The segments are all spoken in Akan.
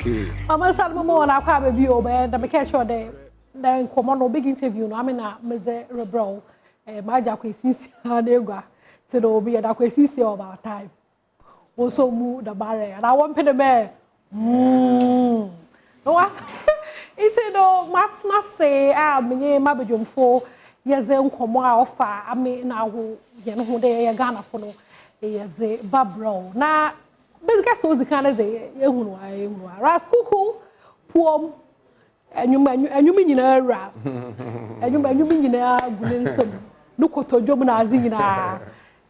Okay. Mama said mama on akwa baby o be da me catch sure the come no big interview no amena meze rebro ma ja kwesisi ha na egwa ti do obi da kwesisi about time. Also mu the barrier and I want pay the me no was it's no matna say me ma bedwomfo yeze nkomo a ofa ame na wo ye no ho de ye Ghana fo no yeze babro na basically stories the kind of say ehunu Ras Kuuku puom enyum nyina ra enyum nyina gulensem no kotodwom na azi nyina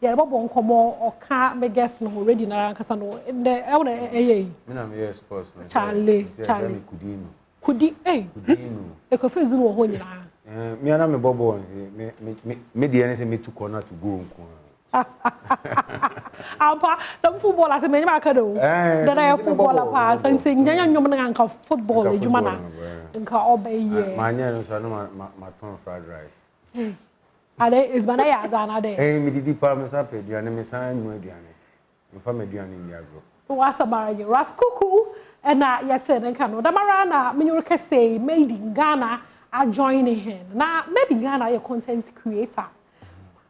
ye bobo nkomo oka me guest no already na nkasa no de e na eye me na me yes sports no Charlie kudi kudinu e ko fezi no ho nyina me na me bobo me de ne say me to corner to go nko apa the football as me nyama ka do da na football pa santi nyanya nyom na nka football ejuma na nka obeye ma nya no so no ma ton fried rice ale is bana ya zana de me didi pa me sa pe duane me san nu aduane me fa me duane ni agro wasa baranye Ras Kuuku na yete nka no da mara na me nyuru kase made in Ghana are joining him na made in Ghana a content creator.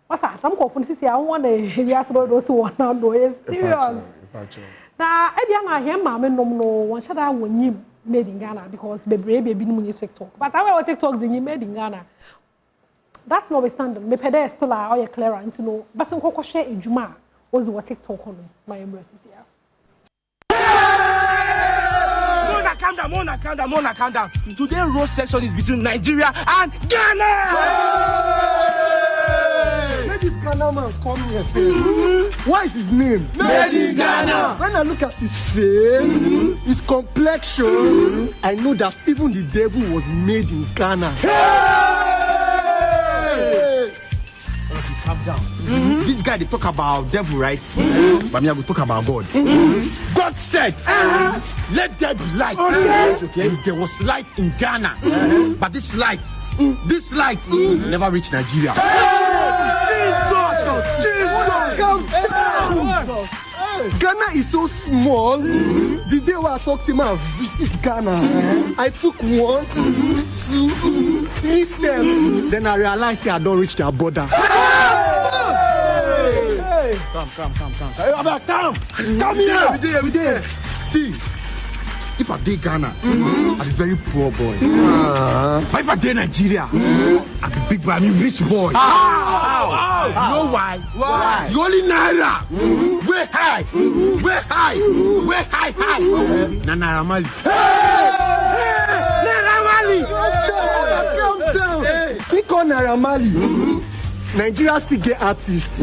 What's that? I'm confused. See, I want to be asked about those who are not doing serious. Now, I na here, mama, no, one shot I won you made in Ghana because baby no TikTok. But I will TikToks in you made in Ghana. That's notwithstanding. Me pedestal or your clearer into no. But some cocoa share in Juma was what TikTok on my embraces here. Calm down. Today's roast session is between Nigeria and Ghana. This Ghana man come here first. What is his name? Made in Ghana. When I look at his face, his complexion, I know that even the devil was made in Ghana. Hey! Okay, calm down. This guy they talk about devil, right? But me I will talk about God. God said, let there be light. Okay. And there was light in Ghana. But this light never reached Nigeria. Jesus! Calm down! Ghana is so small. The day when I talk to him, I visit Ghana. I took 1, 2, 3 steps. Then I realized I don't reach their border. Come. Come here. Every day. See, if I did Ghana, I'm a very poor boy. But if I did Nigeria, I'm a big boy, I'm a rich boy. You know why? Why? The only Naira, way high. Naira Mali. Calm down. We call Naira Mali. Nigeria still get artists.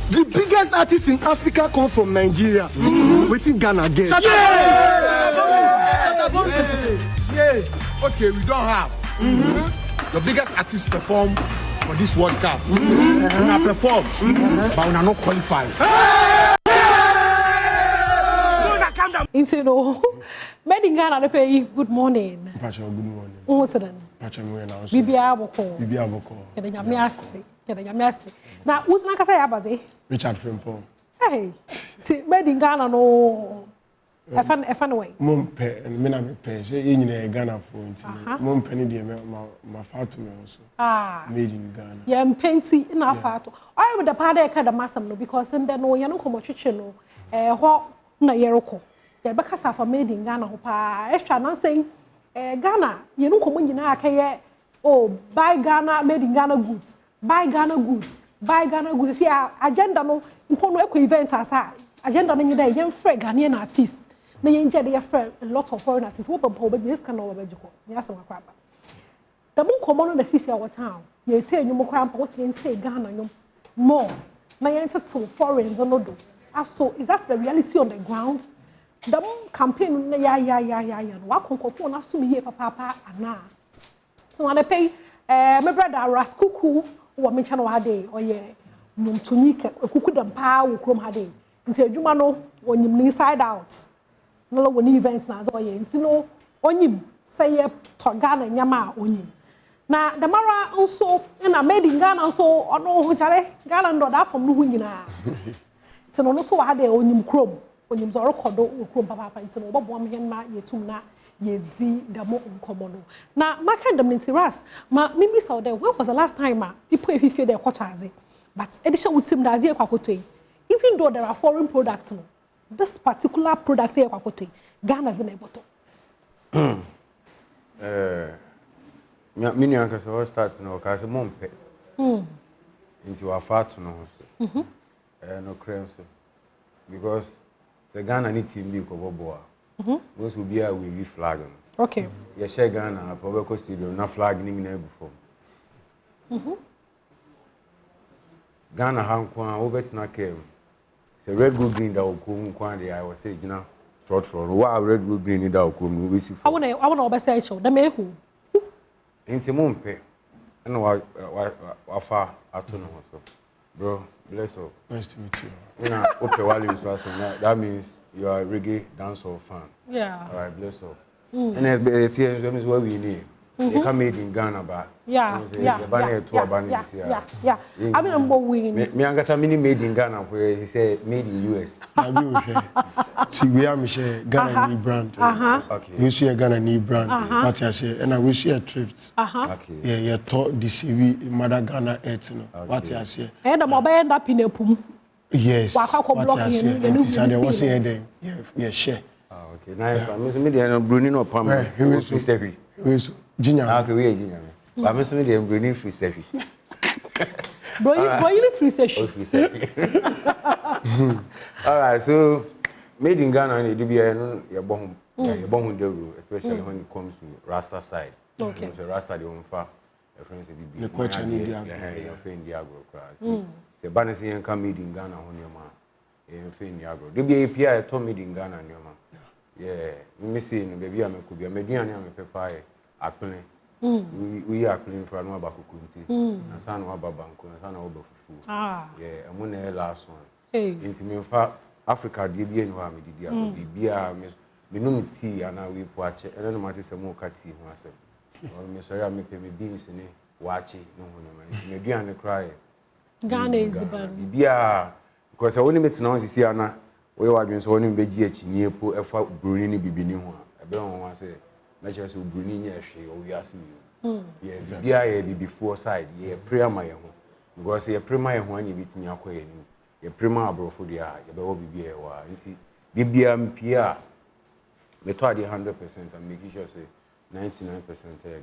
The biggest artists in Africa come from Nigeria. Waiting Ghana get. Okay, we don't have. The biggest artists perform for this World Cup. We are perform, but we are not qualified. Into no, made in Ghana they pay good morning. Pacha, good morning. What's it then? Pacha, we are now. Bibi aboko. Kede nyame ase. Na who's na kasa ya baze? Richard Frimpong. Hey, made in Ghana no. Efan way. Mom pe, me na me pe. Say you nyina Ghana for nti. Mom pe ni de ma fato me also. Made in Ghana. Yeah, mpenti na fato. I with the part e ka da masam no because then no ye no komo twetwe no. Ho na yeroko. Ye be kasa for made in Ghana ho pa. Ehwa na say Ghana ye no komo nyina akaye buy Ghana made in Ghana goods. Buy Ghana goods. See agenda no nkono ekọ event asa. Agenda no nyida ye mfre Ghanaian artists. Na ye nje dey frɛ a lot of foreign artists. Wo pampa obi yes kan obejiko. Ni asem akwa ba. Da mun komo no na sisi our town. Ye tie nyum kwa mpa wo tie ntie Ghana nyum. More. Na ye ntie foreigners no do. So is that the reality on the ground? The campaign na ya no. Wa konkofo na so ye papa ana. So when I pay my brother Ras Kuuku wo me channel ha dey oye numtuni kuku dampa wo krom ha dey. Nti adwuma no wonyim inside out. No lo woni event na zo ye nti no onyim say ye to Ghana nyama onyim na the mara also na made in Ghana so ono ho chare Ghana ndo da fam no hu nyina nti no so ha dey onyim krom onyim zo record okrom papa nti no Badwam hen ma yetum na yezi demo nkomo no na maka ndam nti Ras ma mimi saw there when was the last time people if feel their quarters but edition wutim da azie kwakoto even though there are foreign products no this particular product here kwakoto Ghana is in a bottle mini anka so start no ka se mompe into afat no so no crenso because the Ghana need team bi ko boboa most will be a we flag no okay ye share Ghana Pobeko stadium na flag ni na egu fom Ghana hankwa obetna kem say red gold green da okom kwa dey I was say gina trotro wa red gold green da okom no we see I want obesa show da mehu Inti mumpe and wafa ato no so bro bless you. Nice to meet you. You know, okay, that means you are a reggae dancehall fan. Yeah. All right, bless you. And that means what we need. They come made in Ghana, but yeah. I mean, I'm going. Me angasa mini made in Ghana where he said made in US. See, we are Michelle Ghana knee brand. Okay. We see a Ghana knee brand. What I say, and I wish you a thrift. Okay. Yeah, you taught the CV mother Ghana et no. What I say. And I'm about end up in a pum. Yes. What I say. And this is the one saying then. Yeah, share. Okay. Nice. I mean, me the Bruni no pam. Free service. Ginya. Okay, we are Ginya. But me so me the Bruni free service. Bro, you free session. Free service. All right, so made in Ghana, you do be your born especially when it comes to Rasta side. Okay. So Rasta the far, your friends be the culture in India. Your friend Diagro class. The banners here come made in Ghana on your man. Your friend Diagro. There be API to made in Ghana on your man. Yeah, me see no baby am could be a median am pepper akple. We are clean for no abakukunti. And san no ababanku, and san no obafufu. Yeah, I'm on last one. Into me fa Africa dey be no am dey bibia me no tea and we poache and no matter say mo ka tea ho asem. Or me sorry me pe me beans ni wache no ho no man. Me duan cry. Ghana is ban. Bibia because I only met now see ana we wa dwen so woni beji achinye po efa bruni ni bibini ho a ebe won wa say na chere so bruni nya hwe o wi ase you yeah bibia ye before side ye prayer my ho because ye prayer my ho anya bitimi akoye ni ye prayer abrofo dia ye be wo bibia ye wa nti bibia mpia me to ade 100% and making sure say 99%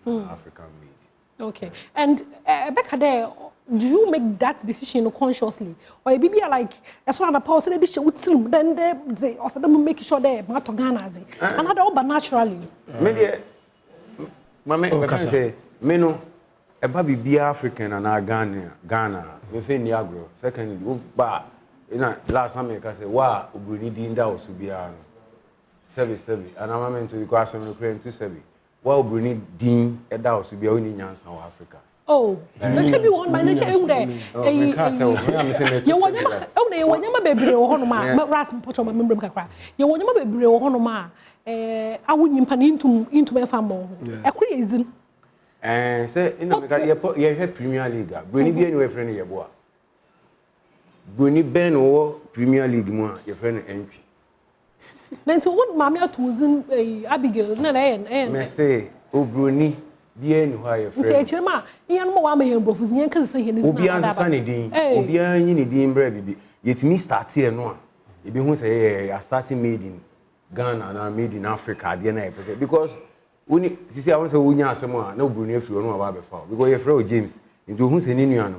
Ghana African made. Okay. And Becca there, do you make that decision consciously? Or you be like, as one of the powers, then they also make sure they are not Ghana. And other but naturally. Maybe, my say, Meno, a baby be African and our Ghana, within Niagara. Secondly, last time I say, wow, we need in that to be a service. And I'm meant to require some Ukraine to service. Well, Bruni Dean a house to be only in South Africa. Oh, let's be one by nature. You want your baby or Honoma, Ras Kuuku, member Kakra. You want your baby or Honoma, I wouldn't pan into my family. A crazy. And say, in America, you have Premier League. Bruni be anywhere friend of your boy. Bruni Ben or Premier League, your friend MP. Then so what mamma to Abigail, and say, oh, Bruni, be anywhere your friend. Say, Chema, Ian Moama and Bofusian can say his Obian Sunny Dean, Obian Dean Brady. Yet me start here no. If you say, I started made in Ghana and I made in Africa at the end because when you see, I want to win someone, no Bruni if you know about before. Because your friend James into who's an Indian.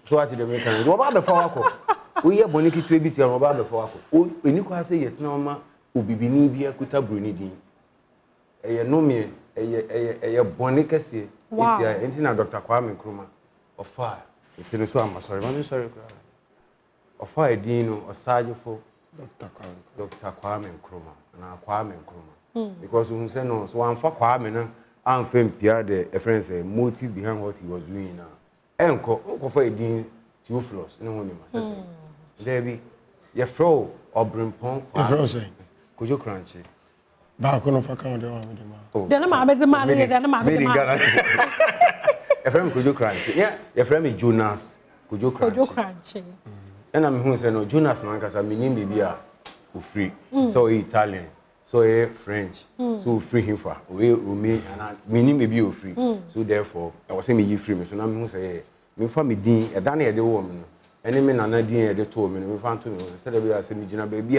So what did they make? What about the Falco? We are boniki to a bit of about the Falco. When you can say yet no ma, Ubibini be a kuta Bruni Dean. A no me a bonica say, it's a Dr. Kwame Nkrumah of fire. It's so I'm sorry, I'm sorry. Of fire, Dino or Sergeant for Dr. Kwame Nkrumah and Kwame Nkrumah. Because we say no, so I'm for Kwame, I'm from Pierre, the friends, a motive behind what he was doing now. And for a dean, 2 floors, no one in my there be your fro or Brimpon, could you crunch it? Back on of account, then I'm the man, then I'm a friend, could you crunch it? Yeah, your friend is Jonas, could you crunch it? And I'm who say no Jonas Mancasa meaning baby who free. So Italian, so French. So free him for we me and meaning baby you free. So therefore I was saying me you free me. So now me who say me for me din e dan e de woman. Any me nana din e de to me me fan to me. Say the be say me gina baby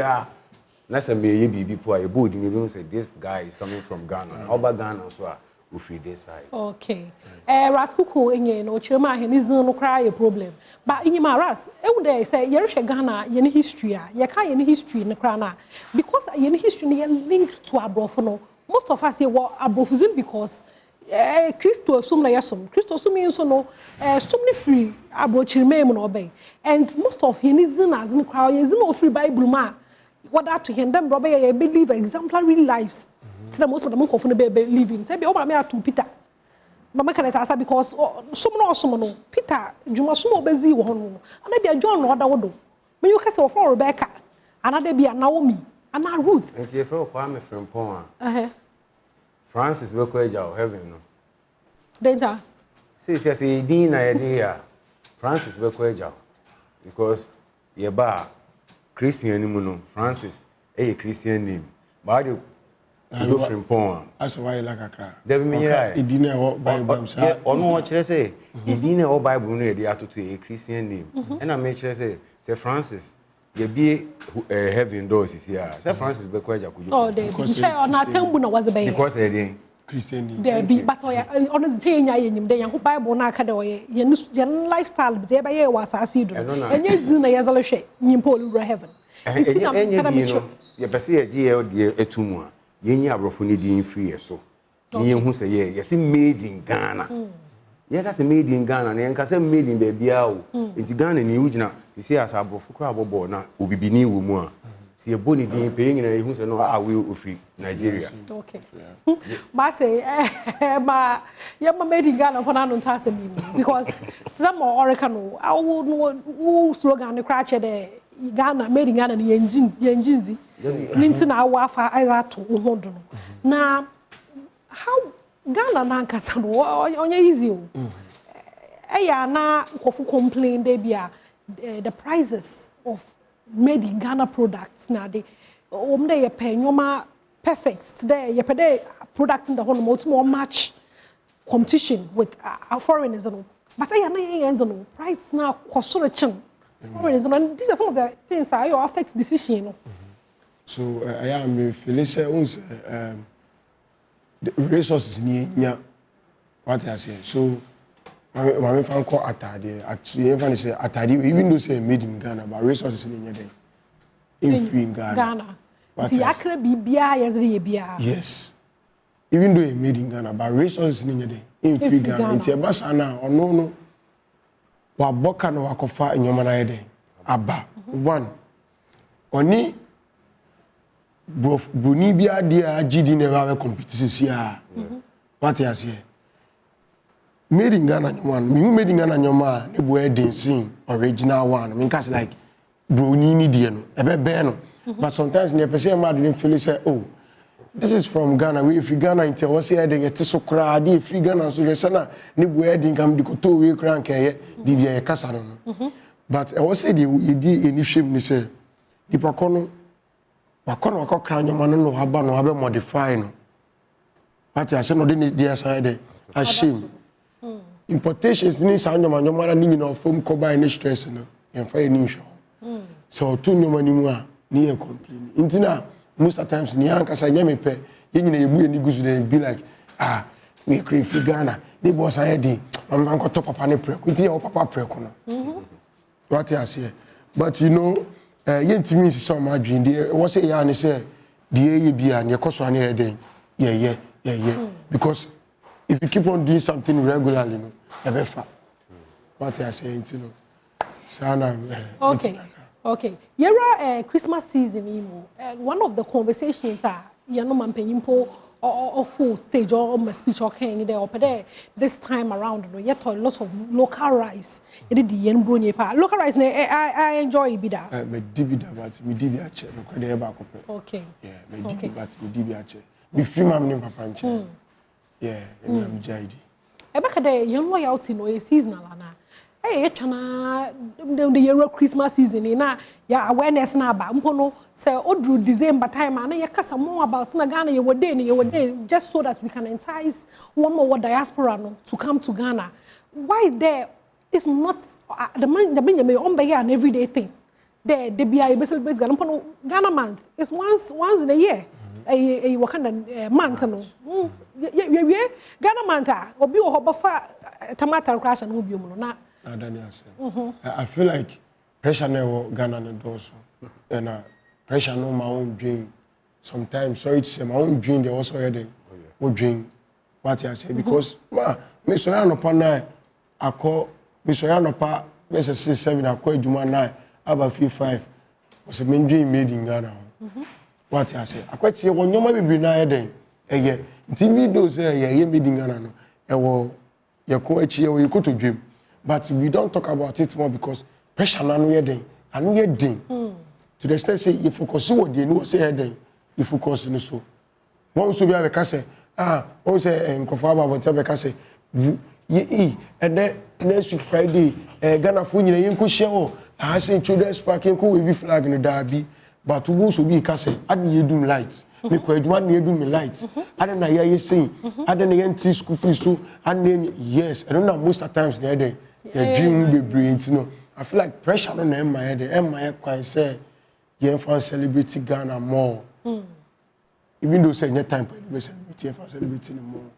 na say me ye bibi po a bold me be say this guy is coming from Ghana. How about Ghana so we free this side. Okay. Ras Kuuku enye no chirema henizin no cry a problem. But inyima Ras, e wonde say ye rehwe Ghana ye ne history a ye ka ye ne history ne kra na because ye ne history ne linked to abrofo no. Most of us ye were abrofism because Christo sum na yesum. Christo sum yin so no sum ne free abrochirema mu no obey. And most of henizin as ne cry ye zin no free Bible ma. What that to him them brother ye believe exemplary lives. So most of them go for the baby living. Say be over me to Peter. Mama can answer because some no Peter Juma sumo bezi wo no. And be a John no other wodo. Me you can say for Rebecca. Another be a Naomi. And a Ruth. And if you call me from Pon. Francis will call you heaven no. Danger. Say Dean idea. Francis will call you because ye ba Christian name Francis a Christian name. But you from Pon. That's why you like a car. There be It didn't what Bible say. Or no what you say. It didn't all Bible no they are to a Christian name. And I make sure say Francis you be heaven doors is here. Say Francis be kwaja ku. Oh they na tembu na was be. Because they Christian name. There be but honestly nya yenyim dey yanko Bible na aka dey oye yen lifestyle be dey be was asidu. Enye dzin na yezalo hwe nyimpo olu heaven. Enye you pese ye die etumu a yenyi abrofo ni din free so. Yen hu say yes made in Ghana. Ye ka say made in Ghana na yen ka say made in Bebia o. Enti Ghana ni ugina you see as abrofo kra bobo na obibini wo mu a. See a boni din pe nyina ye hu say no we ofri Nigeria. Okay. Mate ma ye ma made in Ghana for na no ntase mi because some Orica no I slogan the crash there Ghana made in Ghana ni yenjinzi. Ninti na awafa either to uhodo no. Na how Ghana na nkasa no onye easy o. Eya na kofu complain dey bia the prices of made in Ghana products na dey dey ye pay nyoma perfect there ye pay dey product in the whole more match competition with foreigners no. But eya na yenzo no price na kwosoro chen. Foreigners and these are some of the things that you affect decision no. So I am feeling the resources near what I say. So my friend call Atadi. At say Atadi, even though say made in Ghana, but resources in there. In free in Ghana. Yes. Even though made in Ghana, but resources in there. In free Ghana. It's a basana or no. Wa boka no wakofa nyoma yede. Aba. One. Oni Boni bia dia GD never competition sia. What you say? Made in Ghana one. Me who made in Ghana nyoma ne boy dancing original one. I mean cause like broni ni dia no. Ebe no. But sometimes ne person mad didn't feel say oh this is from Ghana. We if Ghana inte was here dey get so kra dey free Ghana so je say na ne boy dey come di ko to we kra nkeye di bia e kasa no. But I was say dey di any shame ni say di pakono wakono wakokra nyoma no haba no habe modify no. But I say no dey dey side a shame. Importations ni sa nyoma na ni nyina ofom ko buy ni stress no. Yen fa ni show. So to nyoma ni mu a ni e complain. Intina most of the times ni ankasa nyame pe ye nyina yebu eni gusu dey be like we crave free Ghana. They boss ayedi am van ko top papa ne preko. Inti your papa preko no. What I say. But you know yentimi is so much dream dey what say ya ne say dey ye bia ne koso ane e den yeah because if you keep on doing something regularly no e be fa what I say you know sana okay yera Christmas season imo one of the conversations are you know mampanyimpo or full stage or my speech or can there up there this time around no yet a lot of local rice e dey yen bronye pa local rice I enjoy it bida me dibida but me dibi ache no kwede e ba ko pe okay yeah me dibi but me dibi ache me free mam ne papa nche yeah and I'm jaidi e ba ka dey yen loyalty no e seasonal na Hey, chana the Euro Christmas season na ya awareness na ba mpono say odru December time na ya kasa more about na Ghana ye wode just so that we can entice one more diaspora no to come to Ghana. Why is there? It's not the money may on be an everyday thing. There be a celebrate Ghana month. It's once in a year. A Wakanda month no. Ghana month obi o hobofa tomato crash and obi mu na. I feel like pressure never Ghana and also and pressure no my own dream. Sometimes sorry to say my own dream they also had a dream what I say because me so ya no pa na I call me so ya no pa me say 6-7 I call Juma 9 about 5 was a main dream made in Ghana. What I say I quite say one nyoma be na e den eh TV do say ye made in Ghana no e wo ye ko echi ye ko to dream. But we don't talk about it more because pressure na no ye den anu ye den to the extent say if focus what dey no say head if focus no so one so be aka say one say nkofo about be aka say ye and then next week Friday Ghana fo nyina yen ko share o I say children's park yen ko wavy flag no da bi but who so be aka say adu ye dum light me ko aduma na ye dum light adu na ye saying adu na yen tea school fees so and yes I don't know most of times there dey your dream be brilliant, you know. I feel like pressure on the my head. My quite say, you for celebrity Ghana more. Even though say no time for celebrity for celebrating more.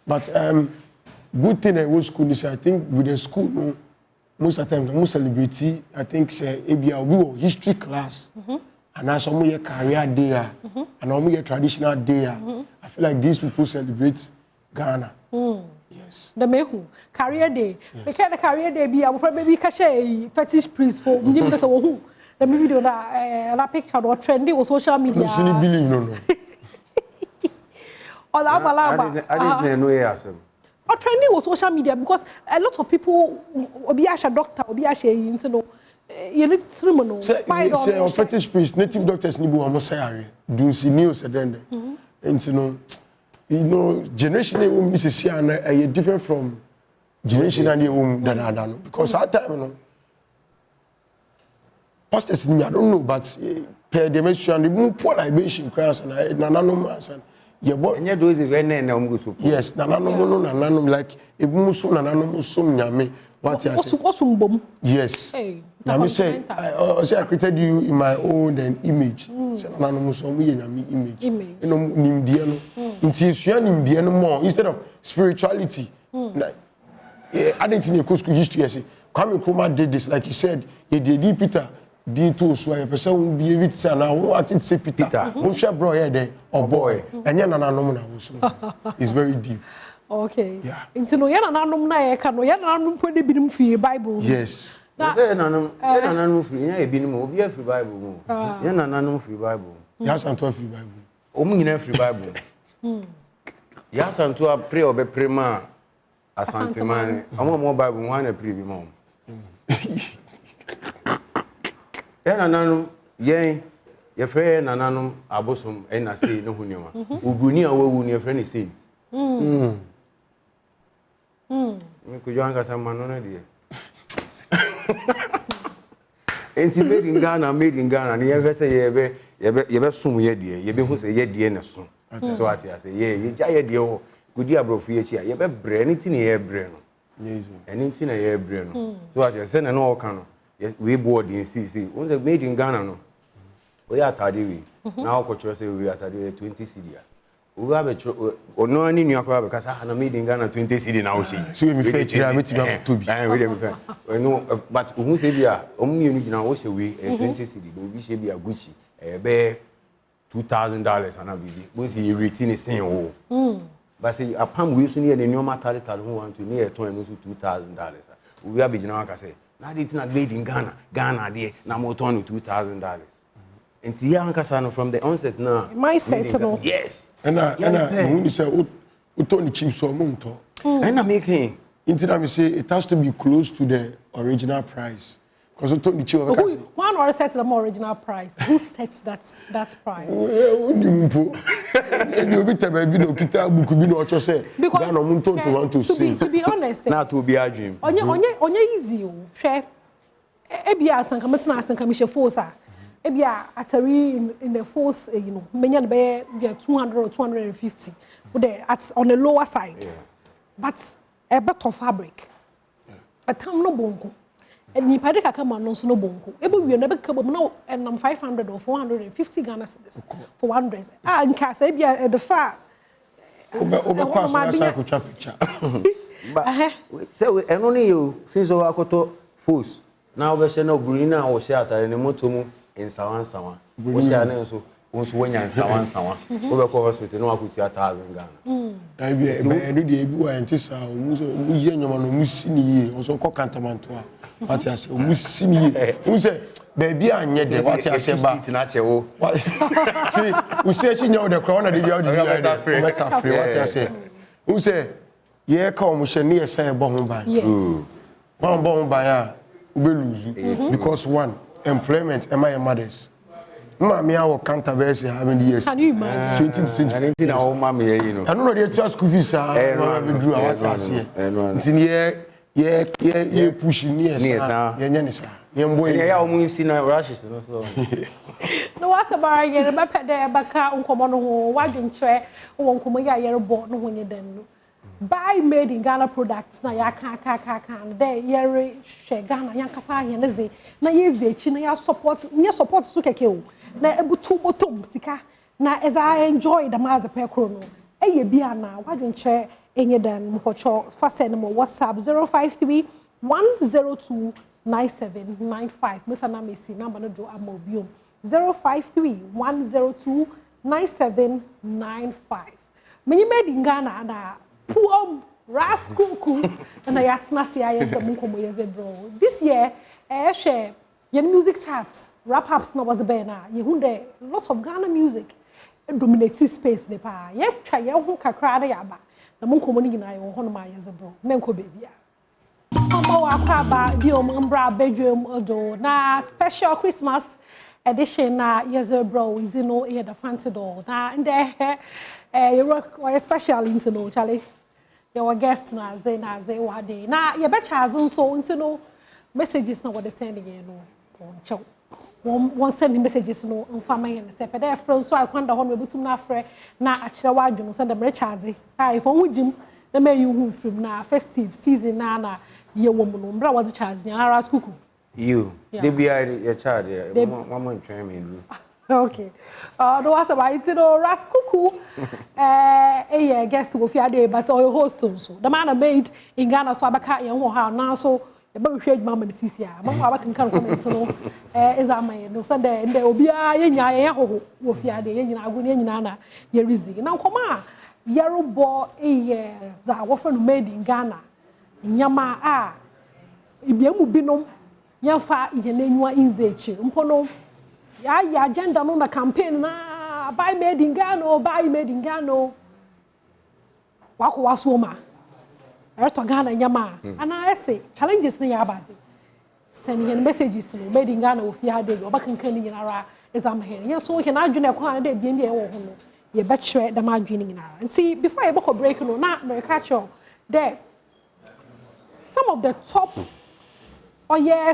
But good thing I was school is I think with the school no most of the time the most celebrity I think say we were history class. And now some year career day and some year traditional day. I feel like these people celebrate Ghana. Yes. The mehu career day. Because the career day be our friend maybe cache fetish priest for me because who the video na picture or trendy or social media. No, you believe no. I didn't know yasem. Or trendy was social media because a lot of people obi asha doctor obi asha you know you need to say on fetish priest native doctors ni bu almost say do see news then and you know, generation is different from generation than because at time, you know, pastors, I don't know, but per dimension, the more poor libation class and nanonum and yeah, those is when yes, nanonum like a musu nanonum sum yame. What I say? Yes. Now me say I created you in my own image. Say nanonum sum image. You know, nimdia no. Inti more instead of spirituality. I didn't think you school history. I say, Kwame Nkrumah did this, like you said. He did Peter. Did too. So a person will be it. Now, what did say Peter? Who shall bro here there or boy? And you're not a it's very deep. Okay. Yeah. Into no yana nanum na e kan no yana nanum pwede binim fi Bible. Yes. Na say nanum nanum fi nya e binim obi e free Bible mo. Yana nanum free Bible. Yes, and 12 free Bible. Omu nyina free Bible. Yes, and to pray obe pray ma asante man. Omo mo Bible mo na pray bi mo. Yana nanum yen ye frɛ nananum abosom e na sei no hunioma. Uguni a wawu ne frɛ ne saint. Me ko joanga sama no na die. Enti made in Ghana ne ye say ye be sum ye die ye be hu say ye die ne so. So ati say ye ja ye die ho gudi abrofu ye chi a ye be bre ne ti ne ye bre no. Yes. Eni ti na ye bre no. So ati say na no o kan no. Yes, we board in CC. Once made in Ghana no. We atade we. Na o ko cho say we atade 20 cedi. We have a no any new acquire because I had made in Ghana 20 cedi now. So we fetch here, I to be. No, but who say we are only now was away 20 cedi. We should be a Gucci, a bear $2,000 and a baby. Once he retain the same. But say a palm we soon near the new matter who want to near $2,000. We have been now, I say, now it's not made in Ghana, dear, now more $2,000. And Tiankasano from the onset now. My set no. Yes. And when you say Utoni chips or Munto. And I'm making. Instead of say it has to be close to the original price. Because you told the chief one or set the more original price. Who sets that price? You be tell me no kita buku bi no ocho say. Because to be honest, na to be a dream. Onye easy o. Hwe ebia asanka metena asanka me she force a. Ebia atari in the force, you know, menya be 200 or 250. At on the lower side. Yeah. But a better fabric. A tam no bonko. And ni pade kaka ma no so no bonko. Ebo we na be ka bom na and 500 or 450 Ghana cedis for one dress. Ah nka say bia the fa. Obe kwa so na ko twa picture. But say we eno ni you since o akoto force. Now we say no green na o share atare ne moto mu in sawan. O share na so once when you're sawan. We go hospital no akutu 1000 Ghana. I be do dey bi wa ntisa o mu ye nyoma no mu si ni ye o so ko kantamanto a what you say o mu si ni ye o say baby anye de what you say ba na chewo see o say chi nyawo de kro na de bi o de better free what you say o say ye ka o mu hye ne ye say bo ho ban Yes. One bo ho ban a o be lose because one employment am I mothers. Mama, I will count how many years? Can you imagine? 20 to 20. I think our mommy, you know. I don't know the just school fees. I drew out last year. Yeah, pushing years. Yeah, almost in a rashes. No, what's a bar? You're a pet there, Baka, Uncommon, wagon chair, or Uncomoya, you're born when you then buy made in Ghana products. Now, ya can't, there, you're Ghana, Yankasa, and Lizzie. Now, yes, China support, Sukake. Na ebu tu bottom sika na as I enjoy the maza per chrono eye bia na wadwonche enye dan mpocho fa send mo WhatsApp 053 102 9795 mesa na mesi number no do amobium 053 102 9795 many made in Ghana na puom Ras Kuuku na yatna sia yes the munkomo yes bro this year share yen music charts rap ups no was a bear na you hunde lots of Ghana music dominates space ne pa ye twa ye ho kakra na yaba na mon komo ni gina ye ho no ma ye bro menko baby a omo wa kwa ba di o mbra bedroom odo na special Christmas edition na yes bro is no here the fancy door na nde you work or special into no Charlie your guest na ze wa day na ye be chazo so into no messages na what they send again no on one sending messages no family and say pede friend so I kwanda ho no betum na frɛ na akire wa adwunu send them recharge if on wujim na me you hu film na festive season na ye wo mu no mbra wa charge nya Ras Kuuku you they be your child mama train me okay no was about it no Ras Kuuku guest go fiade but or host so the man made in Ghana so abaka ye ho ha na so eba hwe mama bitisia mama aba kan comment no ezama no so de obia ye nya ye hoho wo fiade ye nyina agu ne nyina na ye rizi na nkoma yerobo za wo fa no made in Ghana nyama a ibiamu binom yemfa ye nanwa inzechi mpono ya agenda no na campaign na buy made in Ghana wako wasoma Eto Ghana nyama ana ese challenges na ya bazi send yen messages no made in Ghana ofi ade go bakankan ni nyinara exam hen yen so he na adwene kwa na de biem de wo ho no ye be kire da ma adwene nyinara nti before ye boko break no na America show there some of the top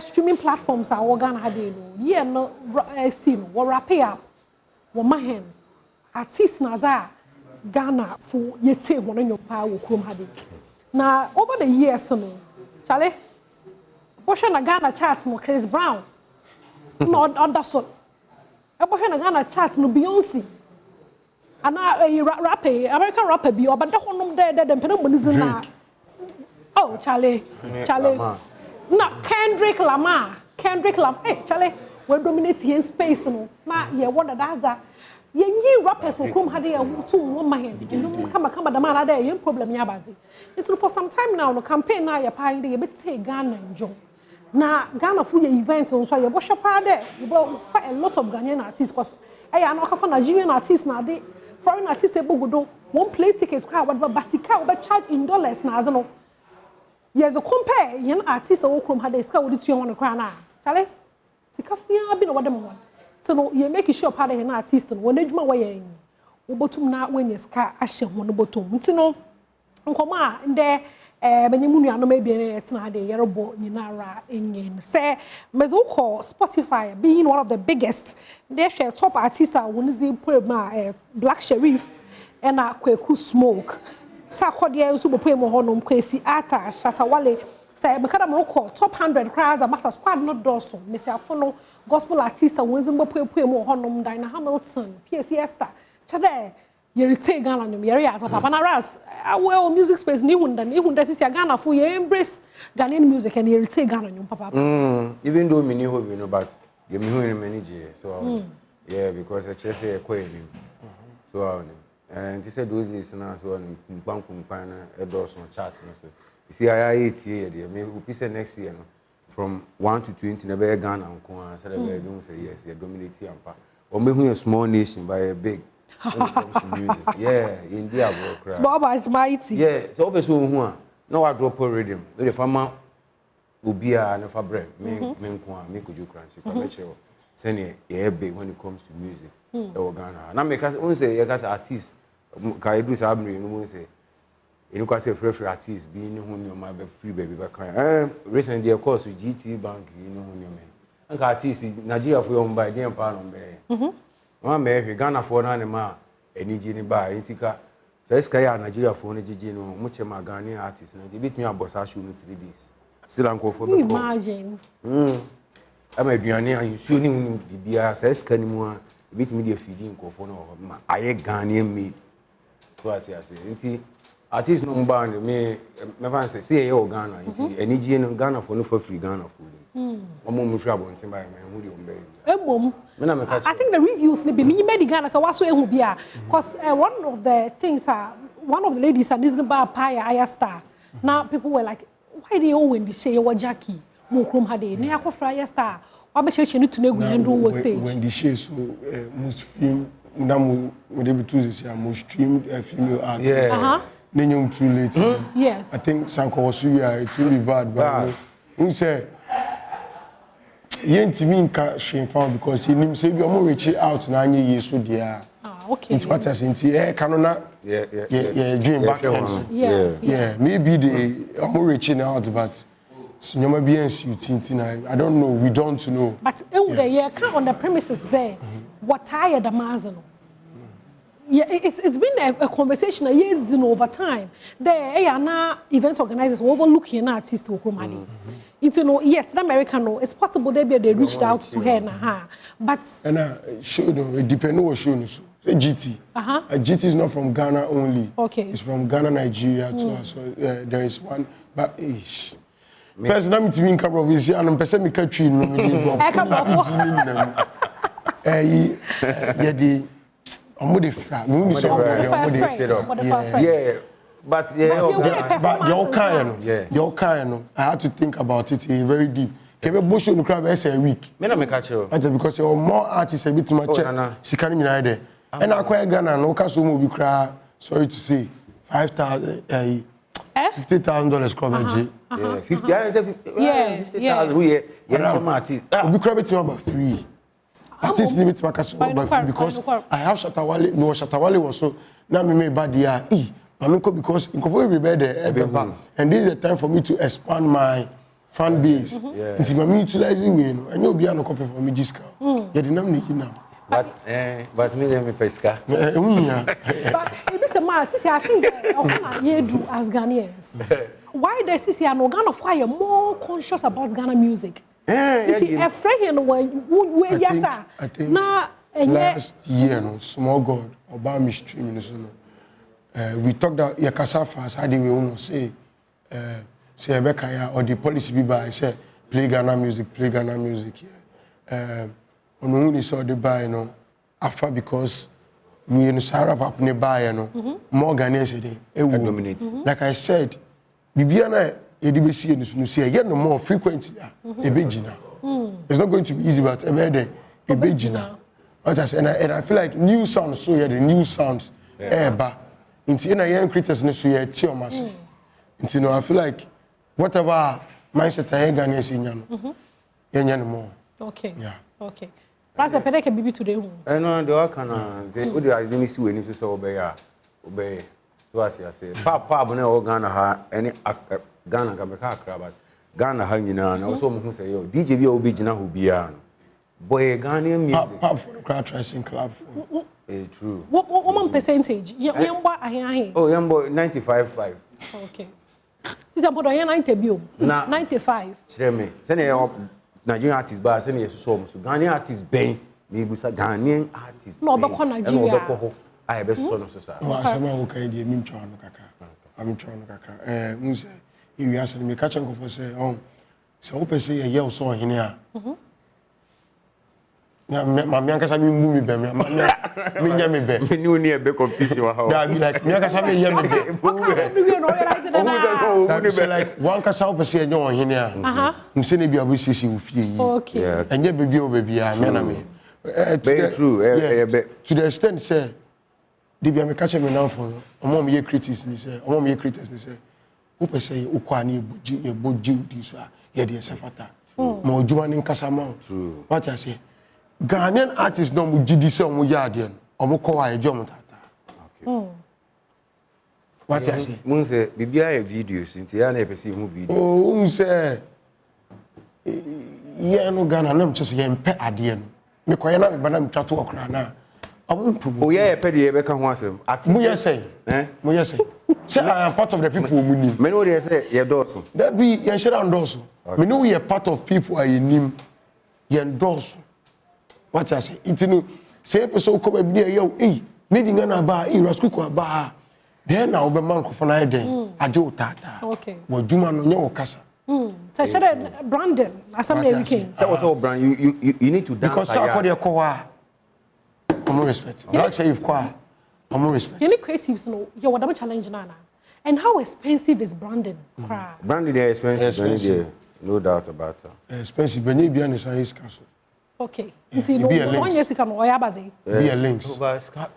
streaming platforms are Ghana hade no ye no see no wo wrap up wo mahen artist na za Ghana for yete ho no nyopa wo krom hade. Now, over the years, no, Charlie, portion of Ghana charts, no Chris Brown, no Anderson, a portion of Ghana charts, no Beyonce, and a rapper, American rapper, be but the one there, then Penobonizen now. Oh, Charlie, no Kendrick Lamar, hey, Charlie, we're dominating in space, no, now, yeah, what that. Ye rappers will come had a 2 woman hand. You come the man there, you problem yabazi. It's for some time now, the campaign now you're paying the bit say Ghana and John. Now Ghana for your events on so you wash up there. You will fight a lot of Ghanaian artists because I know for Nigerian artists now they foreign artists they go one play tickets crowd but basika but charge in dollars now. Yes, a compare young artists who come had a scout with you on the crown. Chale, sika fia bi na wode mo. So no you make sure part of na artist no when adwuma wo ye yin. Wo botum na wenye ska ahye ho no botum. Nti no nkoma nde benyimu nuanom ebien etina de yerebo nyinara enyen. Say mezuko Spotify being one of the biggest they share top artists are wonizi poema Black Sherif and Kweku Smoke. Sakode nso poema honom Kwesi Ata Shatawale. Say mekada moko top 100 crowds a master squad no doso. Nesiafo no gospel artist wonizi poema honom Dinah Hamilton, PSC Esther. Chade Yerite Ghana nyum yeri as papa na Ras well music space ni hunda sisi Ghana for you embrace Ghanaian music and yerite Ghana nyum papa. Even though me know you know but you me who many so yeah because I just say quite so and he said those days now so on kumpan na endorse on chart so you see I 8 year there me we say next year no from 1 to 20 na be Ghana nko say they say yes you dominate ampa or me who a small nation by a big when it comes to music. Yeah, India work. Small but it's mighty. Yeah, so obviously who no I drop a rhythm. The farmer will be a bread. Me could you crunch. Send a big when it comes to music. Ghana. Now make us only say you guys artists. Can you do something? You say you can say free artists being who you might be free baby back. Recently of course with GT Bank you know who you mean. And artists Nigeria for your own by them pound on one may Ghana for an animal, any genie by Intica. So, Sky Nigeria for any genie, much of my Ghanaian artists, and they beat me a boss. I should 3 days. Still, uncle for me. Imagine. I may be an you soon be a says anymore. Beat me the feeding for no. I ain't Ghanaian meat. So I say, artists no band me, never say, oh Ghana, any genie Ghana for no for free Ghana food. I think the reviews ne be me made Ghana so waso ehu bia cause one of the things one of the ladies and isn't about pie star now people were like why they all when they say your Jackie mo krom ha dey ne akofra star wa be cheche ni to na gu stage when the show so most film na mo dey be to say most streamed female artists Nenyum too late yes I think Sanko was it will be bad but who say Yentimi nka shemfa because him say bi omo reach out na anye yeso dia. Okay. It's what I say canona dream back home. Yeah, maybe the omo reaching out but nyoma bi NCT I don't know, we don't know. But the kind on the premises there what tired the mazano. Yeah, it's been a conversation a years over time. The event organizers were overlooking artists who come yes, in America, no, it's possible they reached out to her na but show no, it depends on what show no. So GT. GT is not from Ghana only. Okay. It's from Ghana, Nigeria too. So there is one, but first, let me think about this. I'm person me catch you. Yeah. But your kind, I had to think about it very deep. Kebe bosho no crab a week. Me na me catch you. Because you're more artists a bit much. She can't even there. And I quite Ghana no caso mo be cry. Sorry to say, $50,000 crab. Yeah, 50,000. We some artists. We crab it about free. Artists need to make us because I have Shatawale. No, Shatawale was so. Now me bad year. Because in Kofu we be there, and this is the time for me to expand my fan base. It's my utilizing way, and you'll be on a copy for me, Jiska. You didn't know. But me name Pesca. But Mr. Miles, I think you do as Ghanaians. Why does CC and Ghana fire more conscious about Ghana music? I think last year, no, small God, Obama streaming, we talked about Yakasafas, how do we say, Rebecca, or the policy be by, say, play Ghana music, yeah. On only saw the buy, after because we in Sarah up nearby, more Ghanaians dominate. Like I said, Bibiana, EDBC, and say, yet no more frequency, a big it's not going to be easy, but a big and I feel like new sounds, so yeah, the new sounds, but into any young creators, so yeah, I feel like whatever mindset I Ghanaians in, yenye no more. Okay. Yeah. Okay. Ras the pedeke bibi today hu. No, the kana say we dey dey see we ni so say obey. What you say? Papa abone o Ghana ha any Ghana ka meka akra but Ghana ha nyina na so mo hu say yo DJ bi obi gina ho bia no. Boy Ghanaian music. Pap for the crowd tracing club. True. What percentage? Yembo ahe. Oh, yembo 95.5. Okay. This is about 90 bio. 95. Share me. Send Nigerian artists ba send yeso so Ghanaian artists ben me busa Ghanaian artists. No be ko Nigeria. No be ko ho. I be so no so sa. Wa asema wo kan die mim twa no kakra. Am twa no kakra. Mu say you ask me catch am for say so wo pese ye so ohene a. Na me ankasa me mbu mi be me nya me be. Me ni oni e be competition wa ha. That be like me ankasa me ye me be. That like one kasa wo pese ye ohene a. Nse ne bia bo sisi wo fie yi. Okay. Enye be bia o be bia me na me. Very true. To the extent say they be me catch me now for omo me critics ni say omo me critics ni say wo pese ye ukwa na eboji udi so a ye de sefata. Ma ojuma ni nkasa ma. True. What I say Ghanaian artists no mu gidi se omo ya de no omo ko wa ejo mo tata. Okay. What I say mun say bibia e videos nti ya na e pese mu video. Oh say ye no Ghana na mche se ye mpe ade no me ko ye na me bana mtwa to okra na omo promote. Oh yeah, pede ye be ka ho asem. Mu ye say mu ye say say I am part of the people who nim. Me no dey say ye doso. That be ye share endorsement. Me know we are part of people I nim ye endorse. What I say it no say person come be here eh need ngana ba Ras Kuuku ba then na obe man ko na den aje utata. Okay. Wo juma no nye wo kasa. So share Brandon assembly weekend. That was all brand you need to dance. Because sa ko ko wa I'm respect. Like say if kwa I'm respect. Any creatives no you what challenge nana. And how expensive is Brandon? Brandon is expensive. No doubt about that. Expensive benye bia ne san is castle. Okay. Nti no one year sika no oya baze. Be a links. Scout.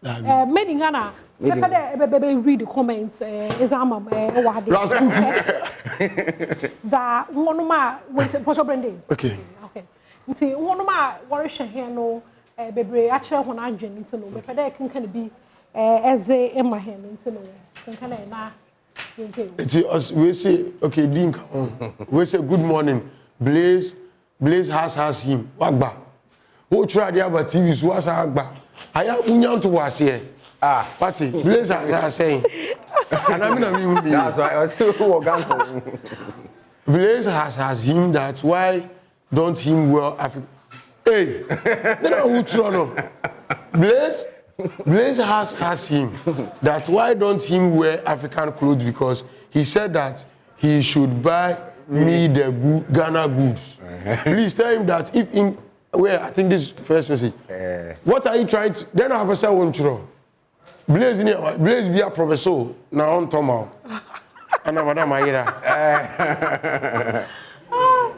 Made in Ghana. Be read the comments exam wade. Ras Kuuku. Za wono ma we say Porto Brandon. Okay. Okay. Nti wono ma worry here no bebre a kire ho na adwen nti no be pede kan bi eze ema he nti no kan na we say okay Dinka we say good morning Blaze has him wagba wo try the about TV so was agba aya unya to was here party Blaze has saying and I mean that's why I was Blaze has him that's why don't him well Africa hey then who try no Blaze has him. That's why don't him wear African clothes because he said that he should buy me the Ghana goods. Please tell him that if in where I think this first message. What are you trying to? Then I have say one true. Blaze be a professor now on Tomo. And I'm Madam Ayira.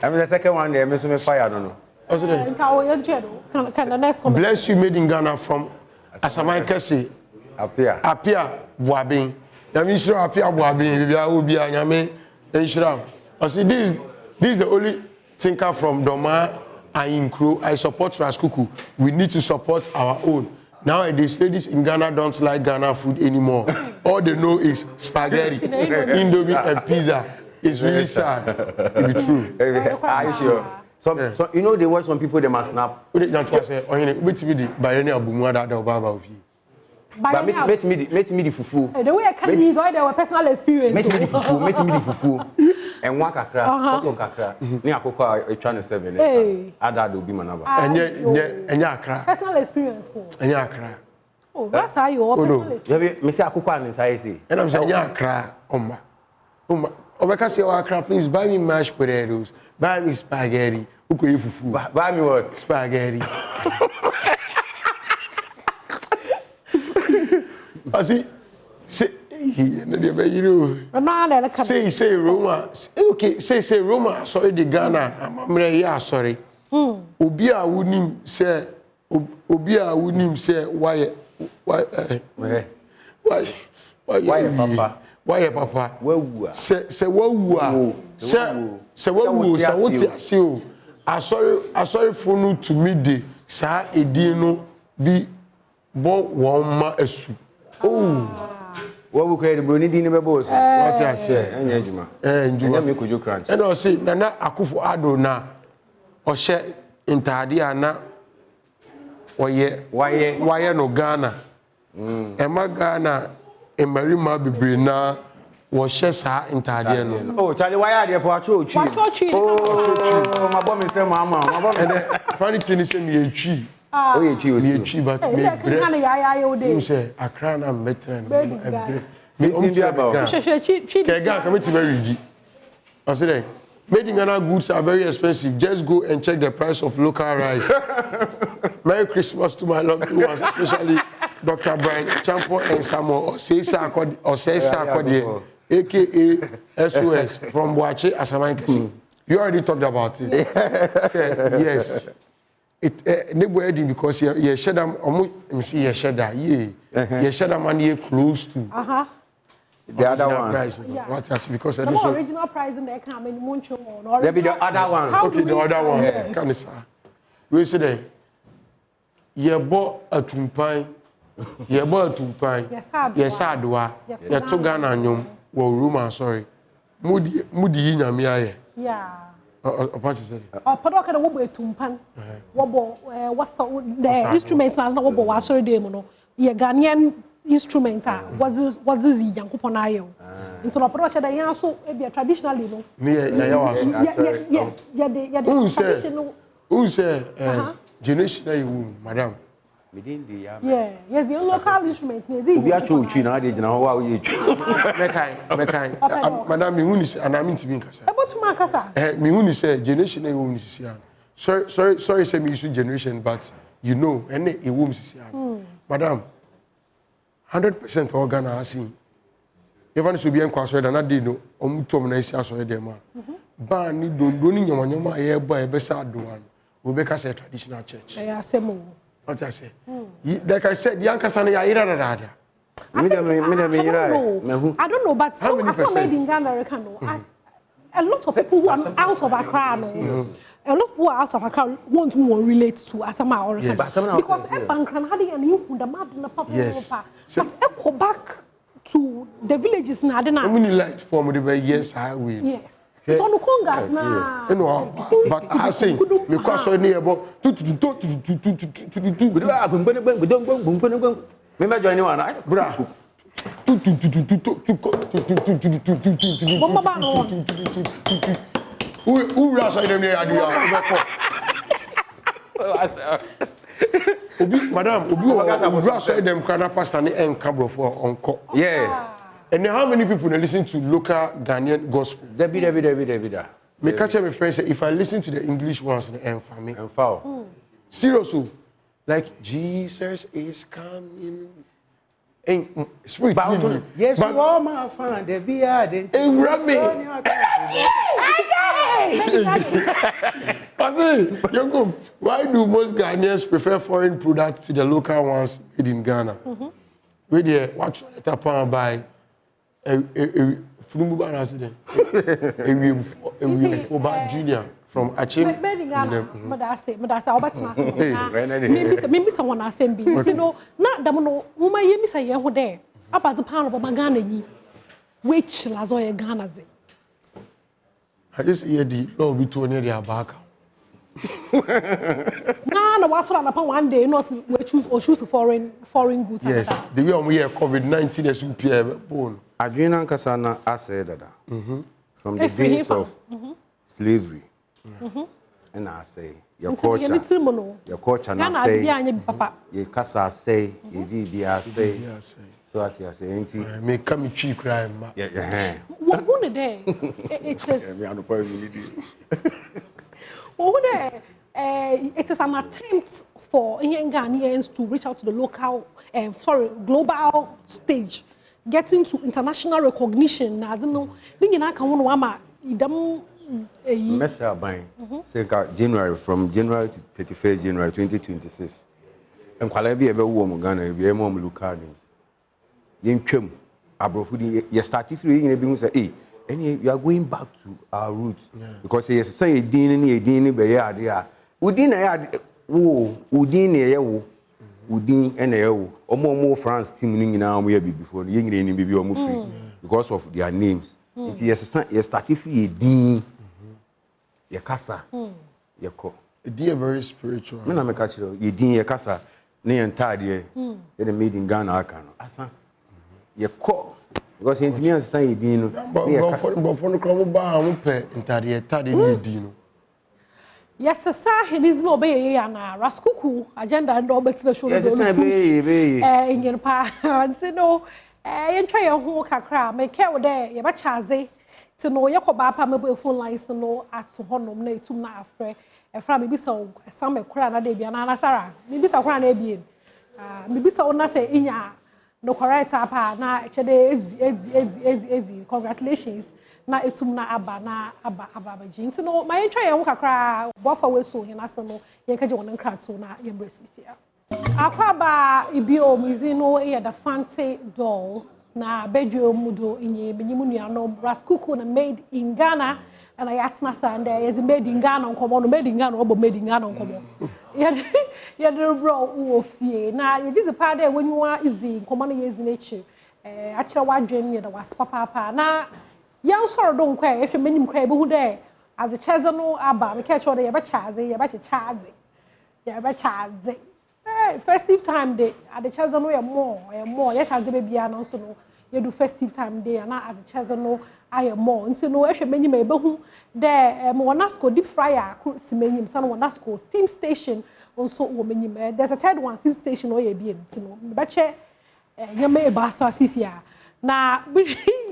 I mean the second one there, me fire no. Bless you made in Ghana from Asamai Kesi. Apia Boabin. That means Apia Boabin. Bibia Ubia Nyame Enshram. I see this is the only thinker from Doma and Inkro. I support Ras Kuuku. We need to support our own. Nowadays, ladies in Ghana don't like Ghana food anymore. All they know is spaghetti, Indomie, and pizza. It's really sad. It be true. Are you sure? So you know they watch some people they must snap. But me the fufu. The way I can use all their personal experience. Make me the fufu. And one kakra, couple kakra. Ni akoko trying 7. Ada do be manaba. Enya akra. Personal experience for. Enya akra. Oh, that's how you personal experience. Me say akoko an inside say. And I'm saying enya akra omba. Obeka say akra, please buy me mashed potatoes. Buy me spaghetti. Uko fufu. Buy me what? Spaghetti. I see. Say say Roma. Okay, say Roma. Sorry, the Ghana. I'm yeah, sorry. Obi a wunim say why papa? Why your papa? Wawu. Se wawu. Se wawu. Se what you see? I sorry for no to me de. Sa edino bi bo woma esu. Oh. What we create Bruni Dini Babos? What I say, and Yajima. And you make you crunch. And I say, Nana Akufo Addo na or share in Tadiana or why no Ghana. Emma Ghana, and Marima Bibrina was share in Tadiano. Oh, Charlie, why are you for a true? Oh, my bomb is a mamma. Funny thing is, me a tree. Oh, you cheat, but you say, I crown and veteran. Me, committee very I said, made in Ghana goods are very expensive. Just go and check the price of local rice. Merry Christmas to my loved ones, especially Dr. Brian Champo and Samuel, or say Sarkodie, aka SOS from Boache Asamankasi. You already talked about it. Yes. Neighbor because you share them almost see you share that you share them money close to the other ones. What else? Because the original price in the account in Muncho or there be the other ones. Okay, the other ones. Can you say? We say that you bought a tumpai, yes, Adwa, you took Ghana nyom, well, room, sorry, Moody Nyamia. Yeah. What is it? Padoka the wobo tumpan. Wobo what's the instruments now wobo was sorry demono. Ye Ghanaian instruments was this Yankupon ayo. And so Padoka the Yanso be a traditionally no. Yes, traditional. Who say generation madam? Yeah, yes, the local instruments. We are true, China, they know how you Madam, me say, and I mean to be Kasa. About to Makasa. Me say, generation a woman is here. Sorry, say me issue generation, but you know, and a woman is here. Madam, 100% all Ghana has seen. Even so be inquisited, and I did know, Tom Nice, I saw them. Ban, don't your man, your boy, a beside one. We make us a traditional church. I say more. What I say? Like I said, young Kasana, I don't know, but how many made in Ghana, a lot of people who are out of Accra, a lot who are out of Accra want more relate to Asama or because Bankran had and you the mad in the papa, but echo back to the villages in Adena. How many lights for me? Yes, I will. Yes. It's on the Congas now. But I say, because I near about remember joining one, bra. Who Ras them there? Madam, Ras them Kana pastor and Cabro for Uncle. Yeah. And how many people listen to local Ghanaian gospel? David. Me catch my friends say if I listen to the English ones and for me. And foul. Seriously, like Jesus is coming. And spirit. Yes, you are my friend. They be adding. Why do most Ghanaians prefer foreign products to the local ones made in Ghana? Where they watch the pan by a Junior from Achim. Maybe someone has sent me. You know, not the mono, whom I hear me say, yeah, there. Up as a pound of Magana, which Lazoya Ghana. I just hear the law between their back. No, was one day, no, we choose foreign goods. Yes, the way we have COVID-19 is bone. Adriana Kasana, I said that from the days of slavery, and I say, your culture, and I say, your casa say, your VBR say, so I say, may come cheap crime. Yeah, what one day? It says, it is an attempt for young Ghanaians to reach out to the local, global stage, getting to international recognition. I don't know. January from January to 31st January 2026. And Kwalabi ever warm Ghana, we are more local games. Yin Chum, abrofudi you start if you be say hey and you are going back to our roots because yes say edin be ya ade a udin na ya udin na ye wo udin na ye wo omo France team ni nyina omo ya before ye nyina ni bibi omo free because of their names it yes start if you edin ye kasa ye ko edin very spiritual me na me ka chiro edin ye kasa na ye ntade ye the made in Ghana aka no asa ye ko because intimi ansa edin no but for no club ba am pe ntade tade ni edin no yes sir he's no be ya na Ras Kuuku agenda ndo betina show no engine pa anti no yentwa ye ho kakra me ke wo de ye ba charge ti no ye koba pa me phone lines no at honom na etum na afre efra me bisa sam me kora na de bia na sara me bisa kora na ebien me bisa ona say inya no correct apa na echede ezi congratulations na etum na aba jinti no ma yentwa ye ho kakra bofa we so hina se no ye kaje won nkrato na ye bresisi akwaba ibio muzino ye the fancy doll na bedroom mudo inye benyimu nuano Ras Kuuku na made in Ghana and I atna sande is made in Ghana nkomo no made in Ghana obo made in Ghana nkomo ye de bro wo fie na ye just pa there when you are easy nkomo na ye ezi nechi akira wadwen ye da was papa na yan soro do nkwa e hwe menim kwa e behu de as a cheze no aba me catch order ye ba charge ye ba charge festive time day at the cheze no ye more ye charge be bia no so no ye do festive time day na as a cheze no aye more nti no e hwe menim e behu de mo nasco deep fryer si menim san mo nasco steam station also wo menim there's a third one steam station o ye bia nti no me ba che ye me ba sa sisia na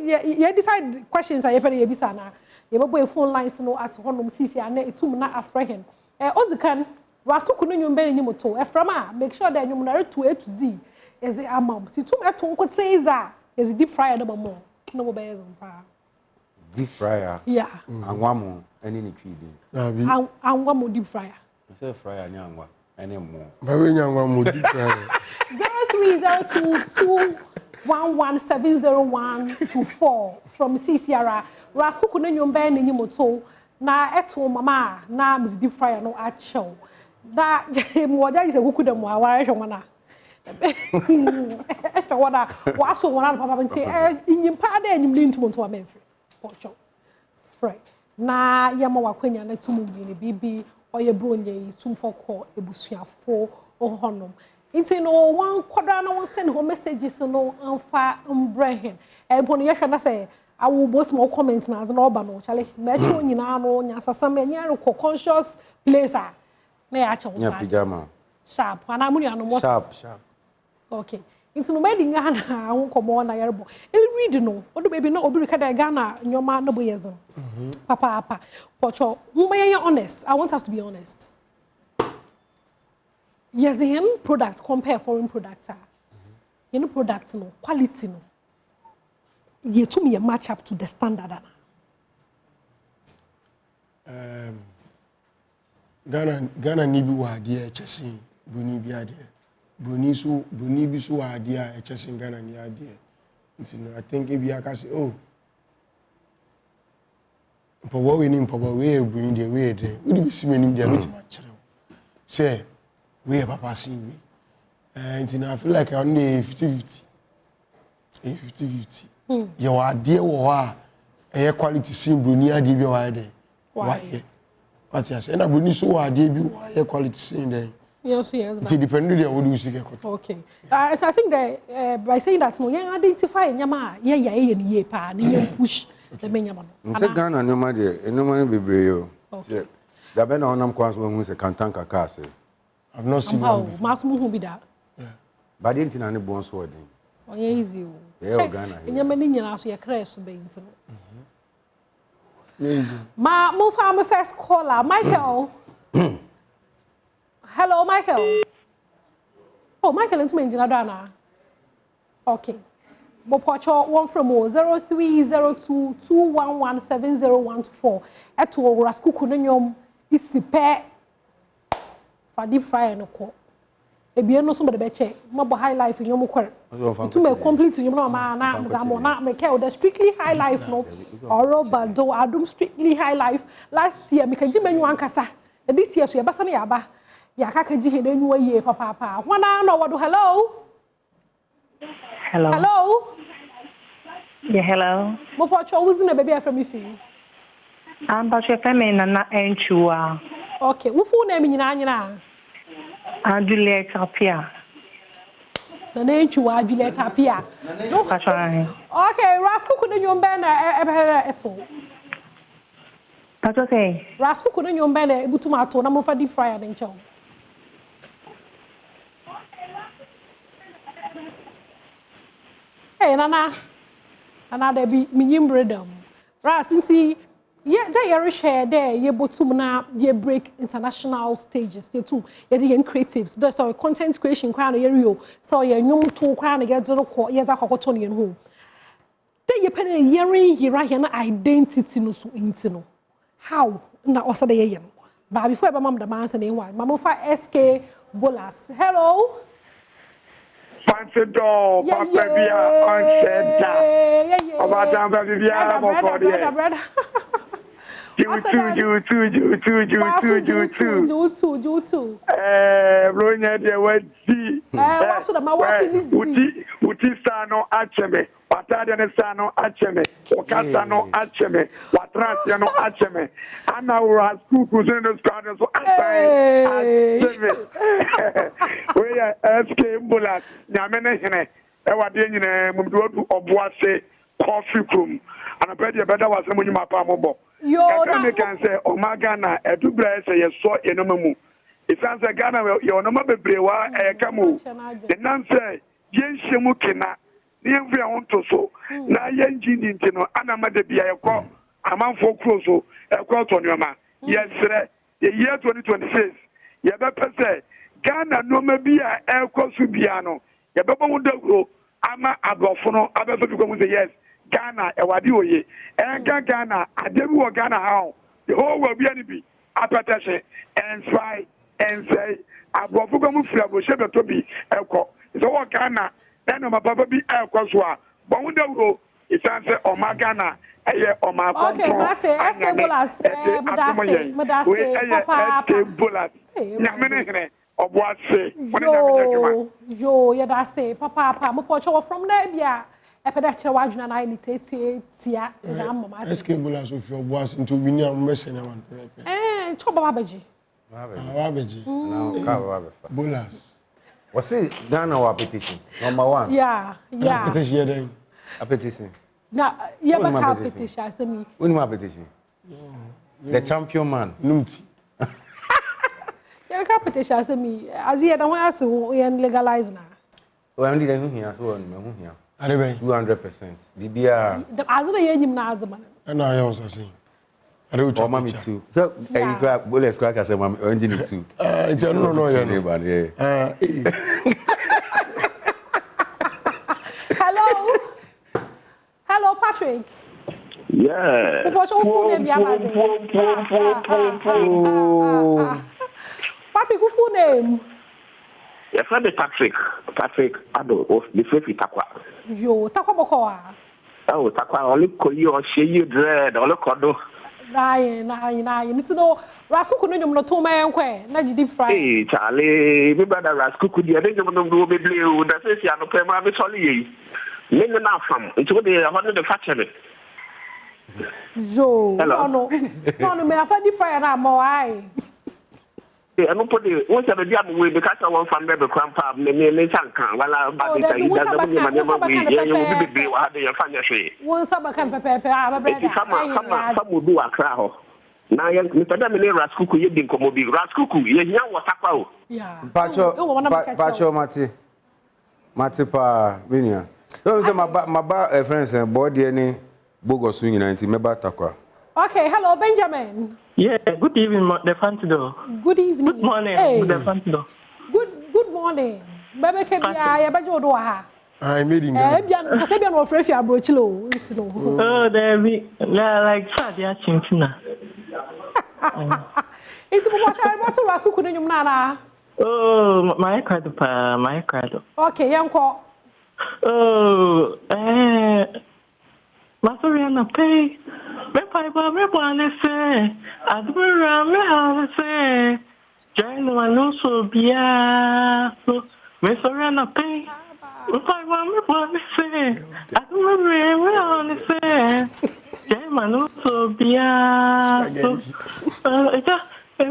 ye decide questions aye pere ye bisa na ye be phone lines no at honom sisia na etum na afrehen ozikan Ras Kuuku no nyumbe ni moto eframa make sure that nyum na to A to Z is it amount si tum eto nko tseza is deep fryer no more no be ezompa deep fryer yeah anwamo eni ni twidi anwamo deep fryer say fryer ni anwa eni mo ba we nyanwa mo deep fryer 030221170124 from CCR Ras Kuuku no nyumbe ni moto na eto mama na Miss deep fryer no achew da mo ja ise kuku de mo aware hwe na eto wona waso wona papa nti nyimpa da enyim lintu mo to amemfre pocho fre na yema wakwanya na tumu ni bibi oye bronye yi tumfoko ebusuafo ohonom nti no wan kwada na won send ho messages no amfa mbrehen ebo no yehwe na say awu both more comments na no oba no chale mecho nyina no nyasasam enye ko conscious place na ya cha nya pijama sharp ana mu nyano mo sharp okay into no made in Ghana won komo na yerbo read no odo baby no obi reka da Ghana nyoma no boyezem papa pocho mu may honest I want us to be honest yes in product compare foreign product in product no quality no ye to me match up to the standard Ghana ni bi wa de echesi buni bi ade buni bi so wa de echesi Ghana ni ade nti no I think e bi aka say oh power we ni power we buni de we de we bi si menim de metima kire say we papa si we nti no I feel like I only 50-50 ye wa de wo ha e quality sim buni ade bi wa de why what yes and buni so wa de bi wa e quality sim de yes it depends on what you see okay I think that by saying that no yen identify nyama ye ni ye pa ni ye push the nyama no nse Ghana nyama de nyama bebre yo okay da be na onam kwanso hu se kantanka ka se I've not seen one before. Masmu hu bi da yeah but didn't na ne bon so odin onye easy o yeah Ghana nyama ni nyina so ye kra so be ntino easy ma move for my first caller Michael. Hello, Michael. Oh, Michael, into me, Dana. Okay. Bopocho, one from 030221170124. Eto Ras Kuuku no nyom isi pe for deep fry no ko. ebien no so be be che mabo high life nyom kwere to me complete nyom no ma na mzamo na me ke the strictly high life no oroba do Adom strictly high life last year me ka ji manyu ankasa this year so yebasa na yaba ya ka ji he na nyu ye papa wana no wodo hello Yeah, hello. Mo po cho wuzi na baby afra mi fi I'm about your family na enchua. okay wo fu na mi nyina Juliet Apia. na enchua Juliet Apia No kashan. okay Ras Kuuku na nyom be na eto That's okay. Ras Kuuku na nyom be na ebutuma ato na mo fa deep fryer na nchaw hey nana there be minyim redom Ras nti yeah that you share there you botum na you break international stages they too you the creatives that's our content creation crown you so you nyum to crown get zero ko you za kokoto ne ho that you pen hearing here na identity no so inti no how na osa de ye no but before ba mam da man say na mama fa SK Bolas hello Fancy door, Papa Bia, Conchetta. About time, Papa Bia, brother. You too. Bronya de wadi. What's the ma what's in Uti sano acheme. Watade ne sano acheme. Okasa no acheme. Watrans no acheme. Ana Ras Kuuku zeno squad so acheme. We are SK Mbulas. Nyame ne hene. E wade nyine mumdu obuase coffee room. Ana pede beda wasem nyima pa mobo. Yo, na can say Omagana edubra say ye so enomamu. It sounds like Ghana yo no mabebrewa kamu. The nan say yen shemu kina. Yen fi wonto so. Na yen jindi ntino anama de bia ye ko amanfo kro so e ko to nyoma. Yes sir. The year 2026. Ye be pese Ghana no mabia e ko su bia no. Ye be bo ndagro ama abofo no abeso bi ko mu say yes. Ghana ewadi oye Ghana adebi wo Ghana how the whole world be any be apetese and try and say abofu go mu fira bo shebe to bi eko so wo Ghana then no papa bi eko so a bo hu dawro isanse o ma Ghana eye o ma ko okay mate SK Bolas medase papa SK Bolas nyame ne hene oboase woni nyame djuma yo ye da say papa mo po from there bia epeda waduna na ni tia is am mama SK Bolas of your boss into William Messenger one cho baba beji now ka Bolas what's it Ghana wa petition number 1 yeah petition then a petition na ye ba ka petition asemi woni ma petition the champion man numti ye ka petition asemi azie da ho ase ye legalize na o am di da hu hia so o me hu hia 200%. Bibia. Azuna yenyim na azuma. Na ya osa say. Ade o chama me too. So, you grab Bolas crack as mama engine too. It's no yeah. Hello Patrick. Yeah. Patrick, what's your name? Yes, I'm Patrick Adom of the Faith Takwa. Yo, Takwa Bokoa. Oh, Takwa, only Koyo or Shea Dread, or Kodo. Nah, you need to know Ras Kuuku no nyom no to man kwe, na deep fry. Hey, Charlie, me brother Ras Kuuku, the other no go be blue, that says you are no payment, I'm sorry. Men na fam, it's what they are the factory. Yo, no, me afa deep fry na mo ai. I don't put the once a day away because I want from the grandpa, me sankan, wala ba de you don't me you be what they find say. One sabakan pepe, ah, brother. Some do akra ho. Na ye Mr. Damile Ras Kuuku ye din komo bi Ras Kuuku ye nya watakwa o. Yeah. Pacho Mate pa Vinia. Don't say my friends and body any bogo swinging 90 meba takwa. Okay, hello Benjamin. Yeah, good evening, the Fantido. Good evening. Good morning, hey. The Fantido. Good morning. Bebe kebia ya bajo do ha. I made in Bian, ko se bian wo frefi abrochilo, ntino. Oh, there be like Sadia Chintina. It's mo watch I want to Ras Kuuku no nyum na na. Oh, my card. Okay, yanko. Oh, Masoriana pay. Me paiba me bwana say. Admira me have say. Join one no so bia. So me Soriana pay. Me paiba me bwana say. Admira me have say. Join one no so bia. So if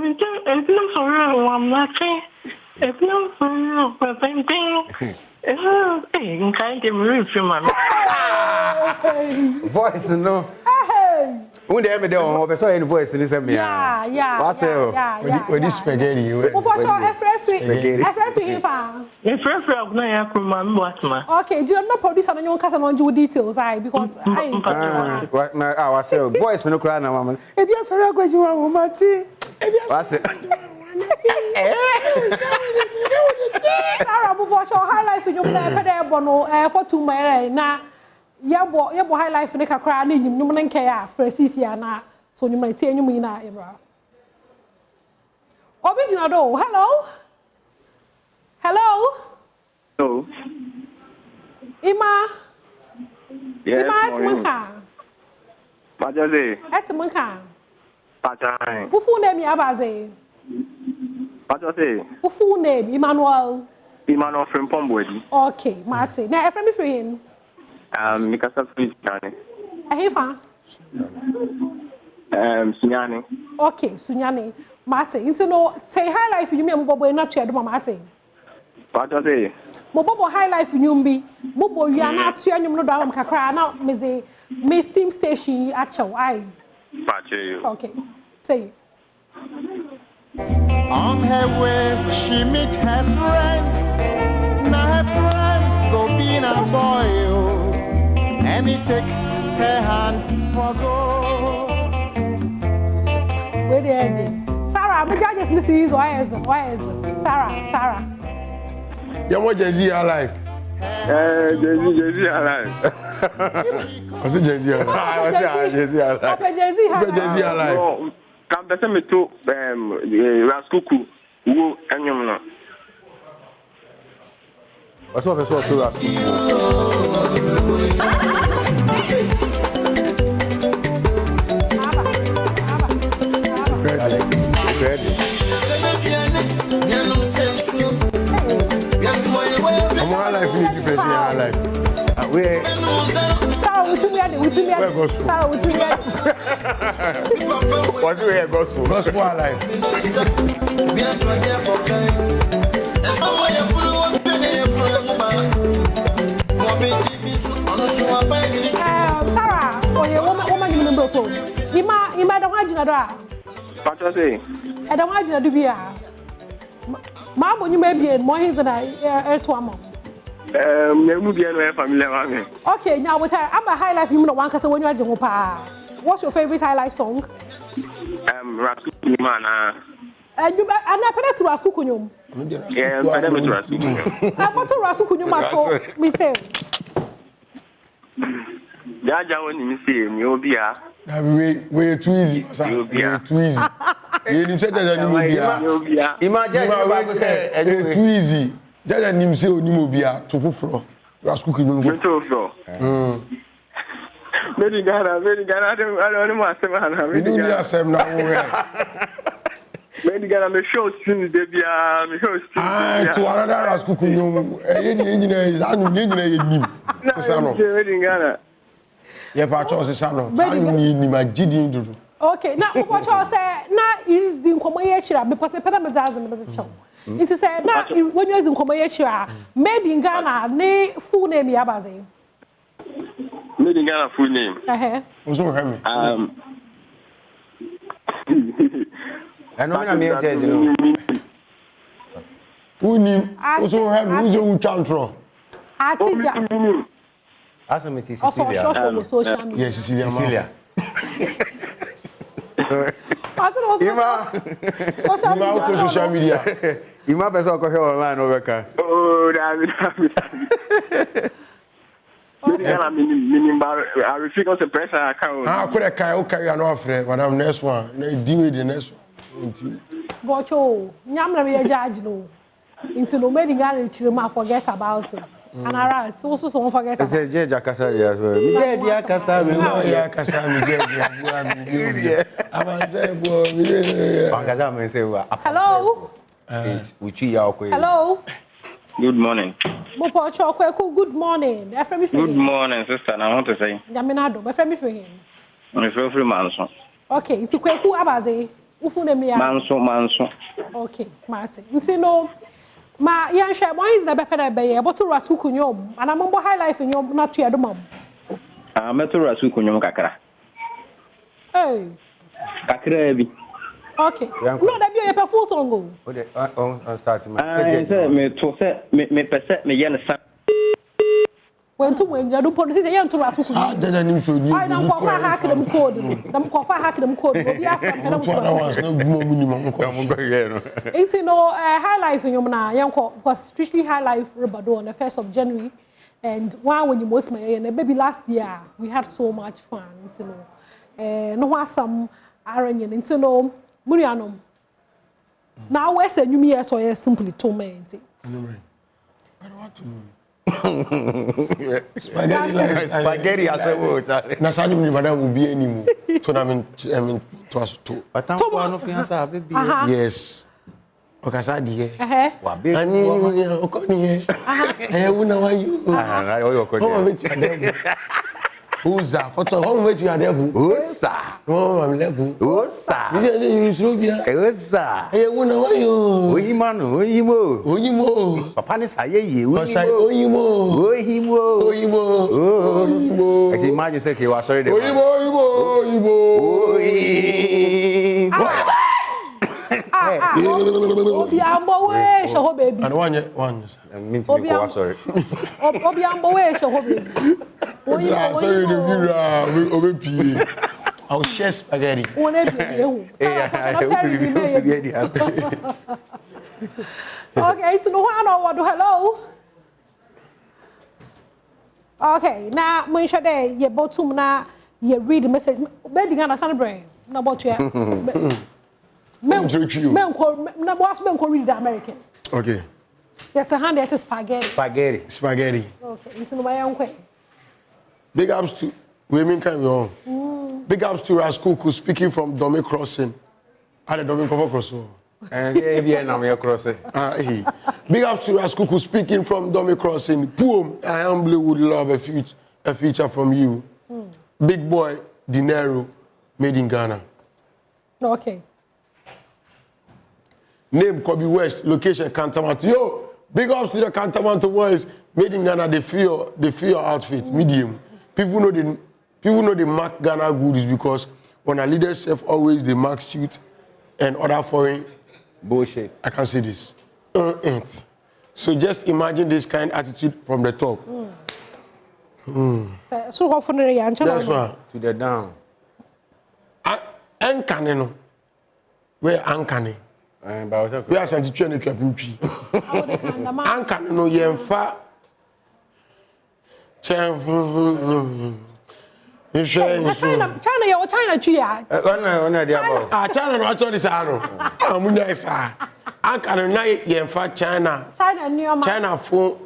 you sorry, I'm not saying. If you sorry, painting. Hey, can't give me from my voice no. When they ever do on person any voice in this me. Yeah. What's it? With this spaghetti. What's your every fan? If I'm not from my watchman. Okay, do you not produce and you can on details? Because I was voice no cry na mama. If you sorry go you want mama tea. What's it? Sarah, what's your high life in your play bono for 2 months na yabo high life ne kakra na nyim nyum nke ya Francisia na so nyum na tie nyum ina ebra Original do hello Ima yes Ima etmunka Pajaze etmunka Pajai Who full name abaze Pajaze Who full name Emmanuel from Pombodi. Okay Martin na efremi free him Mikasa Sunyani. Ahefa Sunyani. Okay, Sunyani. Martin, you know, say high life in you, Mobo, not to Adom Martin. What does it? Mobo high life in you, Mobo, you are not to any no down Kakra, now, Miss Steam Station at Chow. Okay, say. On her way, she meet her friend. Now her friend go be a boy. And he take her hand for go. Where the ending? Sarah, I'm just missing why is Sarah? You want Jay-Z alive? Jay-Z alive. I said Jay-Z alive. I was Jay-Z alive. Jay-Z alive. Come to me to Ras Kuuku. Who and you know? What's up, Ras Kuuku? I'm life in different in our life. Where gospel? What's the gospel? Gospel our life. Sarah, oh yeah, woman in the phone. Ima don't want you to do. What does it? I don't want you to do. Ma, when you may be in more his than I to a mom. Okay, now what I'm a high life you know one because when you are Jopa. What's your favorite high life song? Ras Kuuku man. And you and I put it to Ras Kuuku. Yeah, I never to Ras Kuuku. I want to Ras Kuuku me too. Jaja when you see him, you'll be a. We're too easy. We're too easy. You said that you'll be a. Imagine too easy. Jaja nim say onimobia to fufuro. Ras Kuuku no fufuro. Very good. I don't want to say man. We don't need asem na wo. Very good. I'm show student dey bia, me show student. To another Ras Kuuku no. Engineer is anu engineer nim. Sesa no. Very good. Yeah, pa cho sesa no. Anu ni magidi dudu. Okay, now what you say na is the nkomo ye chira because me peda me zaze me be chew. It is say na when you is nkomo ye chira made in Ghana ne full name ya baze. Made in Ghana full name. Also hear me. I know na me Jay-Z no. Unim also hear me uzo chantro. Atija. Aso me Cecilia. Also social media. Yes, Cecilia. Ima social media. Ima person ko here online over ka. Oh, damn. I refuse to press account. Ah, could I carry no afre, madam next one. No deal with the next one. Bocho, nyamna me judge no. Into no made Ghana children forget about it. And Ras also so forget about it. Jeja Kasari as well. Jeja Kasari, no, ya Kasami, hello. Hello. Good morning. Mopocho Kweku, good morning. Good morning, sister. I want to say. Yaminado, my friend for him. I'm a free manson. Okay, it's Kweku Abaze. Ufune me. Manson. Okay, Martin. It's no. Ma yansha why is na bepe be but to Ras Kuuku nyom and I'm high life in your not to Adom. Ah meto Ras Kuuku nyom kakra. Hey. Kakra bi. Okay. No that be a full song go. On start me to say me pese me yen sa. When to when you do police say yan to Ras Kuuku. Ah dada nim so ni. I don't go hack them code. Them go hack them code. Obi afam na it's no high life in your na was strictly high life Rabado on the 1st of January and one when you most my and baby last year we had so much fun you know no was some arranging into no Murianom now where's a new year so you simply torment I don't want to know. Spaghetti as a word. Nasani Madam will be any more tournament. I mean, to us too. But yes. Okasadi. I mean, Okoni. I wouldn't know you. Who's that? How much you are there? Who's that? Oh, I'm level. Who's that? You should be. Who's that? I wouldn't know you. Oyimo. Papa is high. Oyimo. I can imagine say he was sorry. Obi ambo we show baby. And one. Obi sorry. Obi ambo we show baby. Sorry, I'll share spaghetti. Okay, it's no one or hello. Okay, now when should you bottom now you read the message bedding on a celebrate. No about you. Men read the American. Okay. Yes, a hand at spaghetti. Okay, it's no my own way. Big ups to women can be on. Big ups to Ras Kuuku speaking from Dome Crossing. At the Dome Crossing. Big ups to Ras Kuuku speaking from Dome Crossing. Poem, I humbly would love a feature from you. Big boy, Dinero, made in Ghana. Okay. Name Kobe West, location Cantamanto. Yo, big ups to the Cantamanto boys, made in Ghana. They feel your outfit, medium. People know they mark Ghana goods because when our leaders have always they mark suit and other foreign bullshit. I can say this. So just imagine this kind of attitude from the top. So hopefully that's why to the down. Ankane where Ankane? We are sent to train the captain. Ankane no yemfa. China, China, China, no actually Sano. Amunya sa. Ankane na yemfa China. China for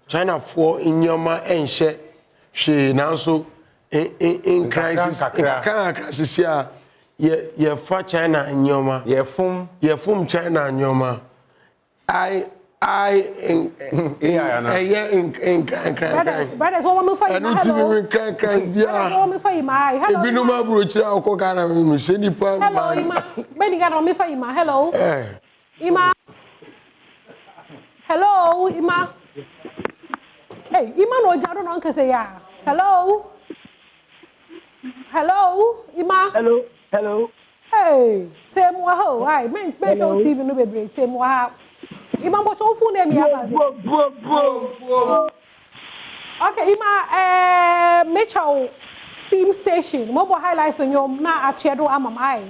China for in yoma enhye she now so in crisis here. Ye fa China in yoma. Ye fum China in yoma. In brothers, what am I fighting? Hello. Ima. Hello, Ima. Hey, Ima no jaro no nkese ya. Hello. Hello, Ima. Hello. Hey, tell ho. Ai, men TV no be tell me how. Ima bocho phone name ya Okay, Ima Mitchell steam station. Mobile high life in your na achedo amamai.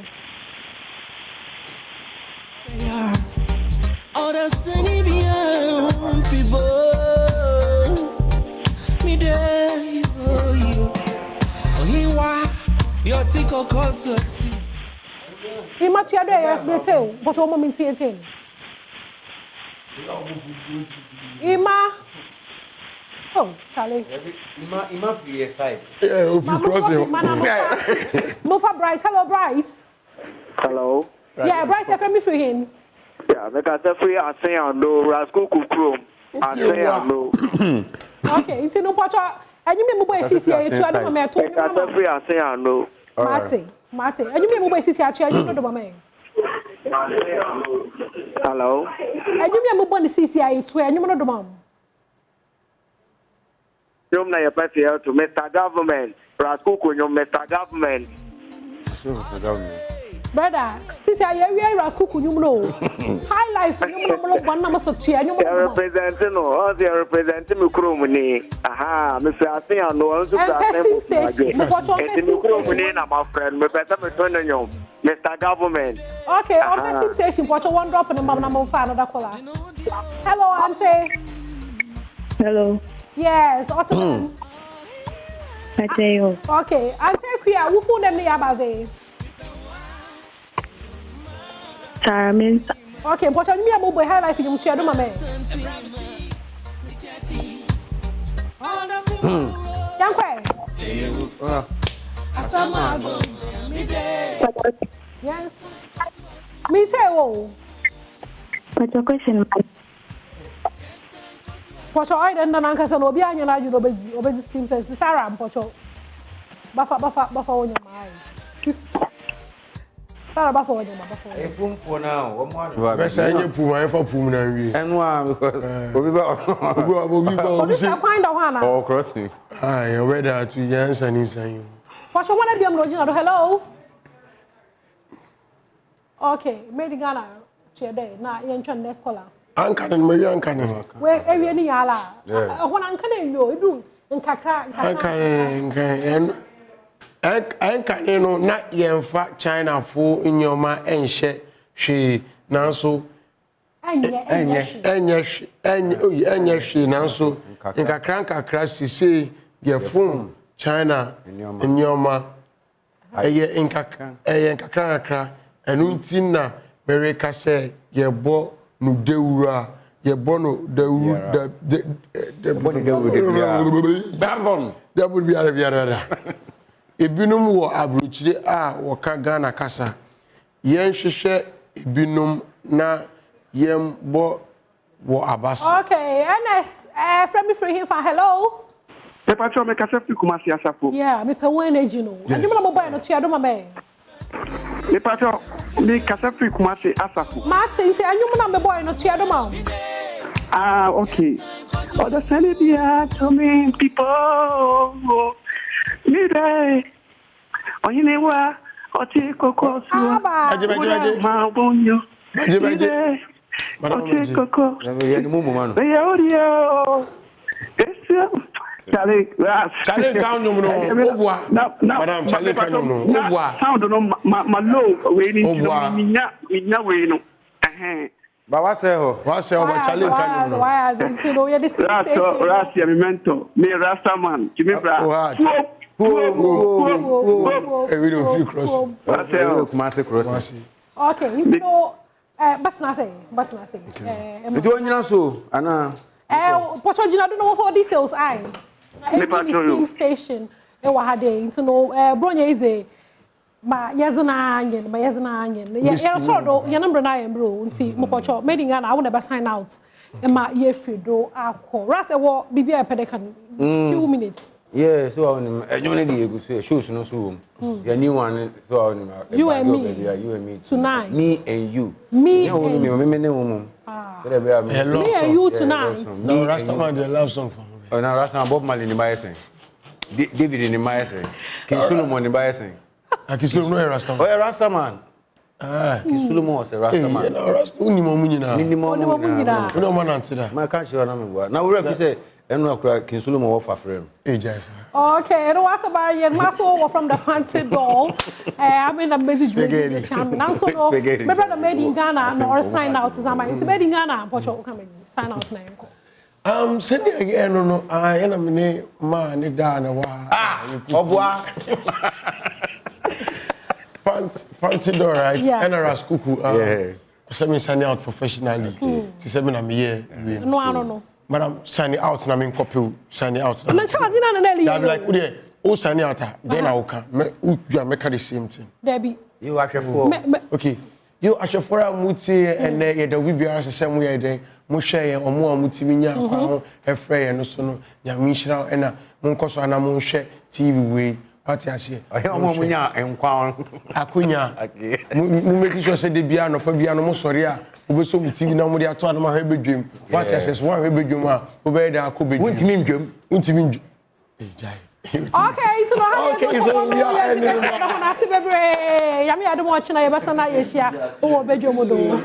All the Senebian people, me there you. Oh, you are your tico cause Ima tia do ye tell, but o moment tie. Ima. Oh, Charlie. Ima free side. Yeah, if you cross him. Move up, Bryce. Hello, Bryce. Hello. Yeah, Bryce, I me free him. Yeah, make us free. I say I know Ras Kuuku. I say I know. Okay, it's no pacha. And you may move CCA to another man. Make us free. I say I know. Mate. And you may move CCA. You know the man. Hello. And you may move on the CCA to and you know the mom. You're not a here to Mr. Government. Ras Kuuku, you're Mr. Government. Brother, CCA, you are Ras Kuuku, you know. High life, you know, one number of chair. You representing or they representing Mukrumuni. Aha, Mr. I think I know. Testing station. My friend, Mr. Government. Okay, on testing station, watch a one drop in the mama fan of caller. Hello, Auntie. Hello. Yes, Ottoman. I tell you. Okay, Auntie Quia, who phone them near Baze? Charmin. Okay, but on me, I'm mobile high life in your chair, my man. Young Quay. Yes. Me too. What's your question? Pocho, I don't know, Uncle Sanobi, and you obey the steam says, Sarah and Pocho. Buffer on your mind. Sarah Buffer on your mind. A boom for now. Best I get Puma for Puma. And one because we find out one. Oh, crossing. I read that to Jens and he's saying. Pocho, what are you doing? Hello. Okay, made Ghana. Chair day. Now, you're in next caller. Ankanen me ankanen where area ni yala won ankanen yo edu nkakra ankanen no na yemfa China fo nyoma enhye hwe nanso enye hwe nanso nkakra sisi yefum China nyoma eye nkakra enu ntina America say yebo no deura ye bono deuru the Badwam that would be ara ebinum wo abrochire a wo ka Ghana kasa yen hwehwe ebinum na yem bo wo abasa. Okay, Ernest, from me free him for hello. The patron make us free Kumasi Asafo. Yeah, me pe one energy no. And you mo boy no tia do mama. The patron make us free Kumasi Asafo. Martin, and you mo na me boy no tia do mama. Ah, okay. Oh, the Senedia to me people. Me day. Oh, you know what? Oh, take Coco. Ma bonyo. Oh, Coco. Charlie, count no Madam Charlie count no sound no my low waiting minya we no But what's Charlie count no why is you know you this Ras memento me Rasta man Jimmy Bra we don't feel cross Kumasi cross okay you know but na say do you so ana Pocho Gina don't know for details I steam station e wa ha dey into no bronya ize ma yezna anyen ya so do ya number na am bro nti mo Pocho made in Ghana I will never sign out e ma ye fido akọ ras e wo bibia pedekan few minutes yeah so you need the shows no so your new one so you and me tonight me and you me and you tonight no Rasta man the love song for me oh na Rasta Bob Marley ni buy say David ni buy say King Solomon ni buy say King Solomon no Rasta oh Rasta man King Solomon was a Rasta man no Rasta uni mo munyina no man antida my can't show na me boy na we refer say enu akura King Solomon wo fa frame yes okay it was about yen maso from the fancy doll I mean a message with cham now so no my brother made in Ghana no or sign out is am made in Ghana Pocho come sign out na enko send again no na me ma ne da na wa obwa Fancy, all right. Yeah. And Ras Kuuku. So me signing out professionally. To say me na me here. No, I don't know. But I'm signing out na me copy signing out. No chance na na I'll be like, "Ude, o signing out then I will come. You are make the same thing." Debbie. You are for. Okay. You ashefora muti and ye da we biara sesem we dey mo hwe omo amutimi nya kwa ho efre ye no so no nya minhira na mo nkoso ana mo hwe TV we what you say omo mo nya enkwa akunya mo make sure say de bia no pa bia no mo sori a obeso TV na mo de ato ana ma hwe bedwem what you say so one hwe bedwem a obe da akobedwem untimi ndwem jai. Okay, so we are ending. Yami Adom watching. I was na yeshia. Oh, bedroom do.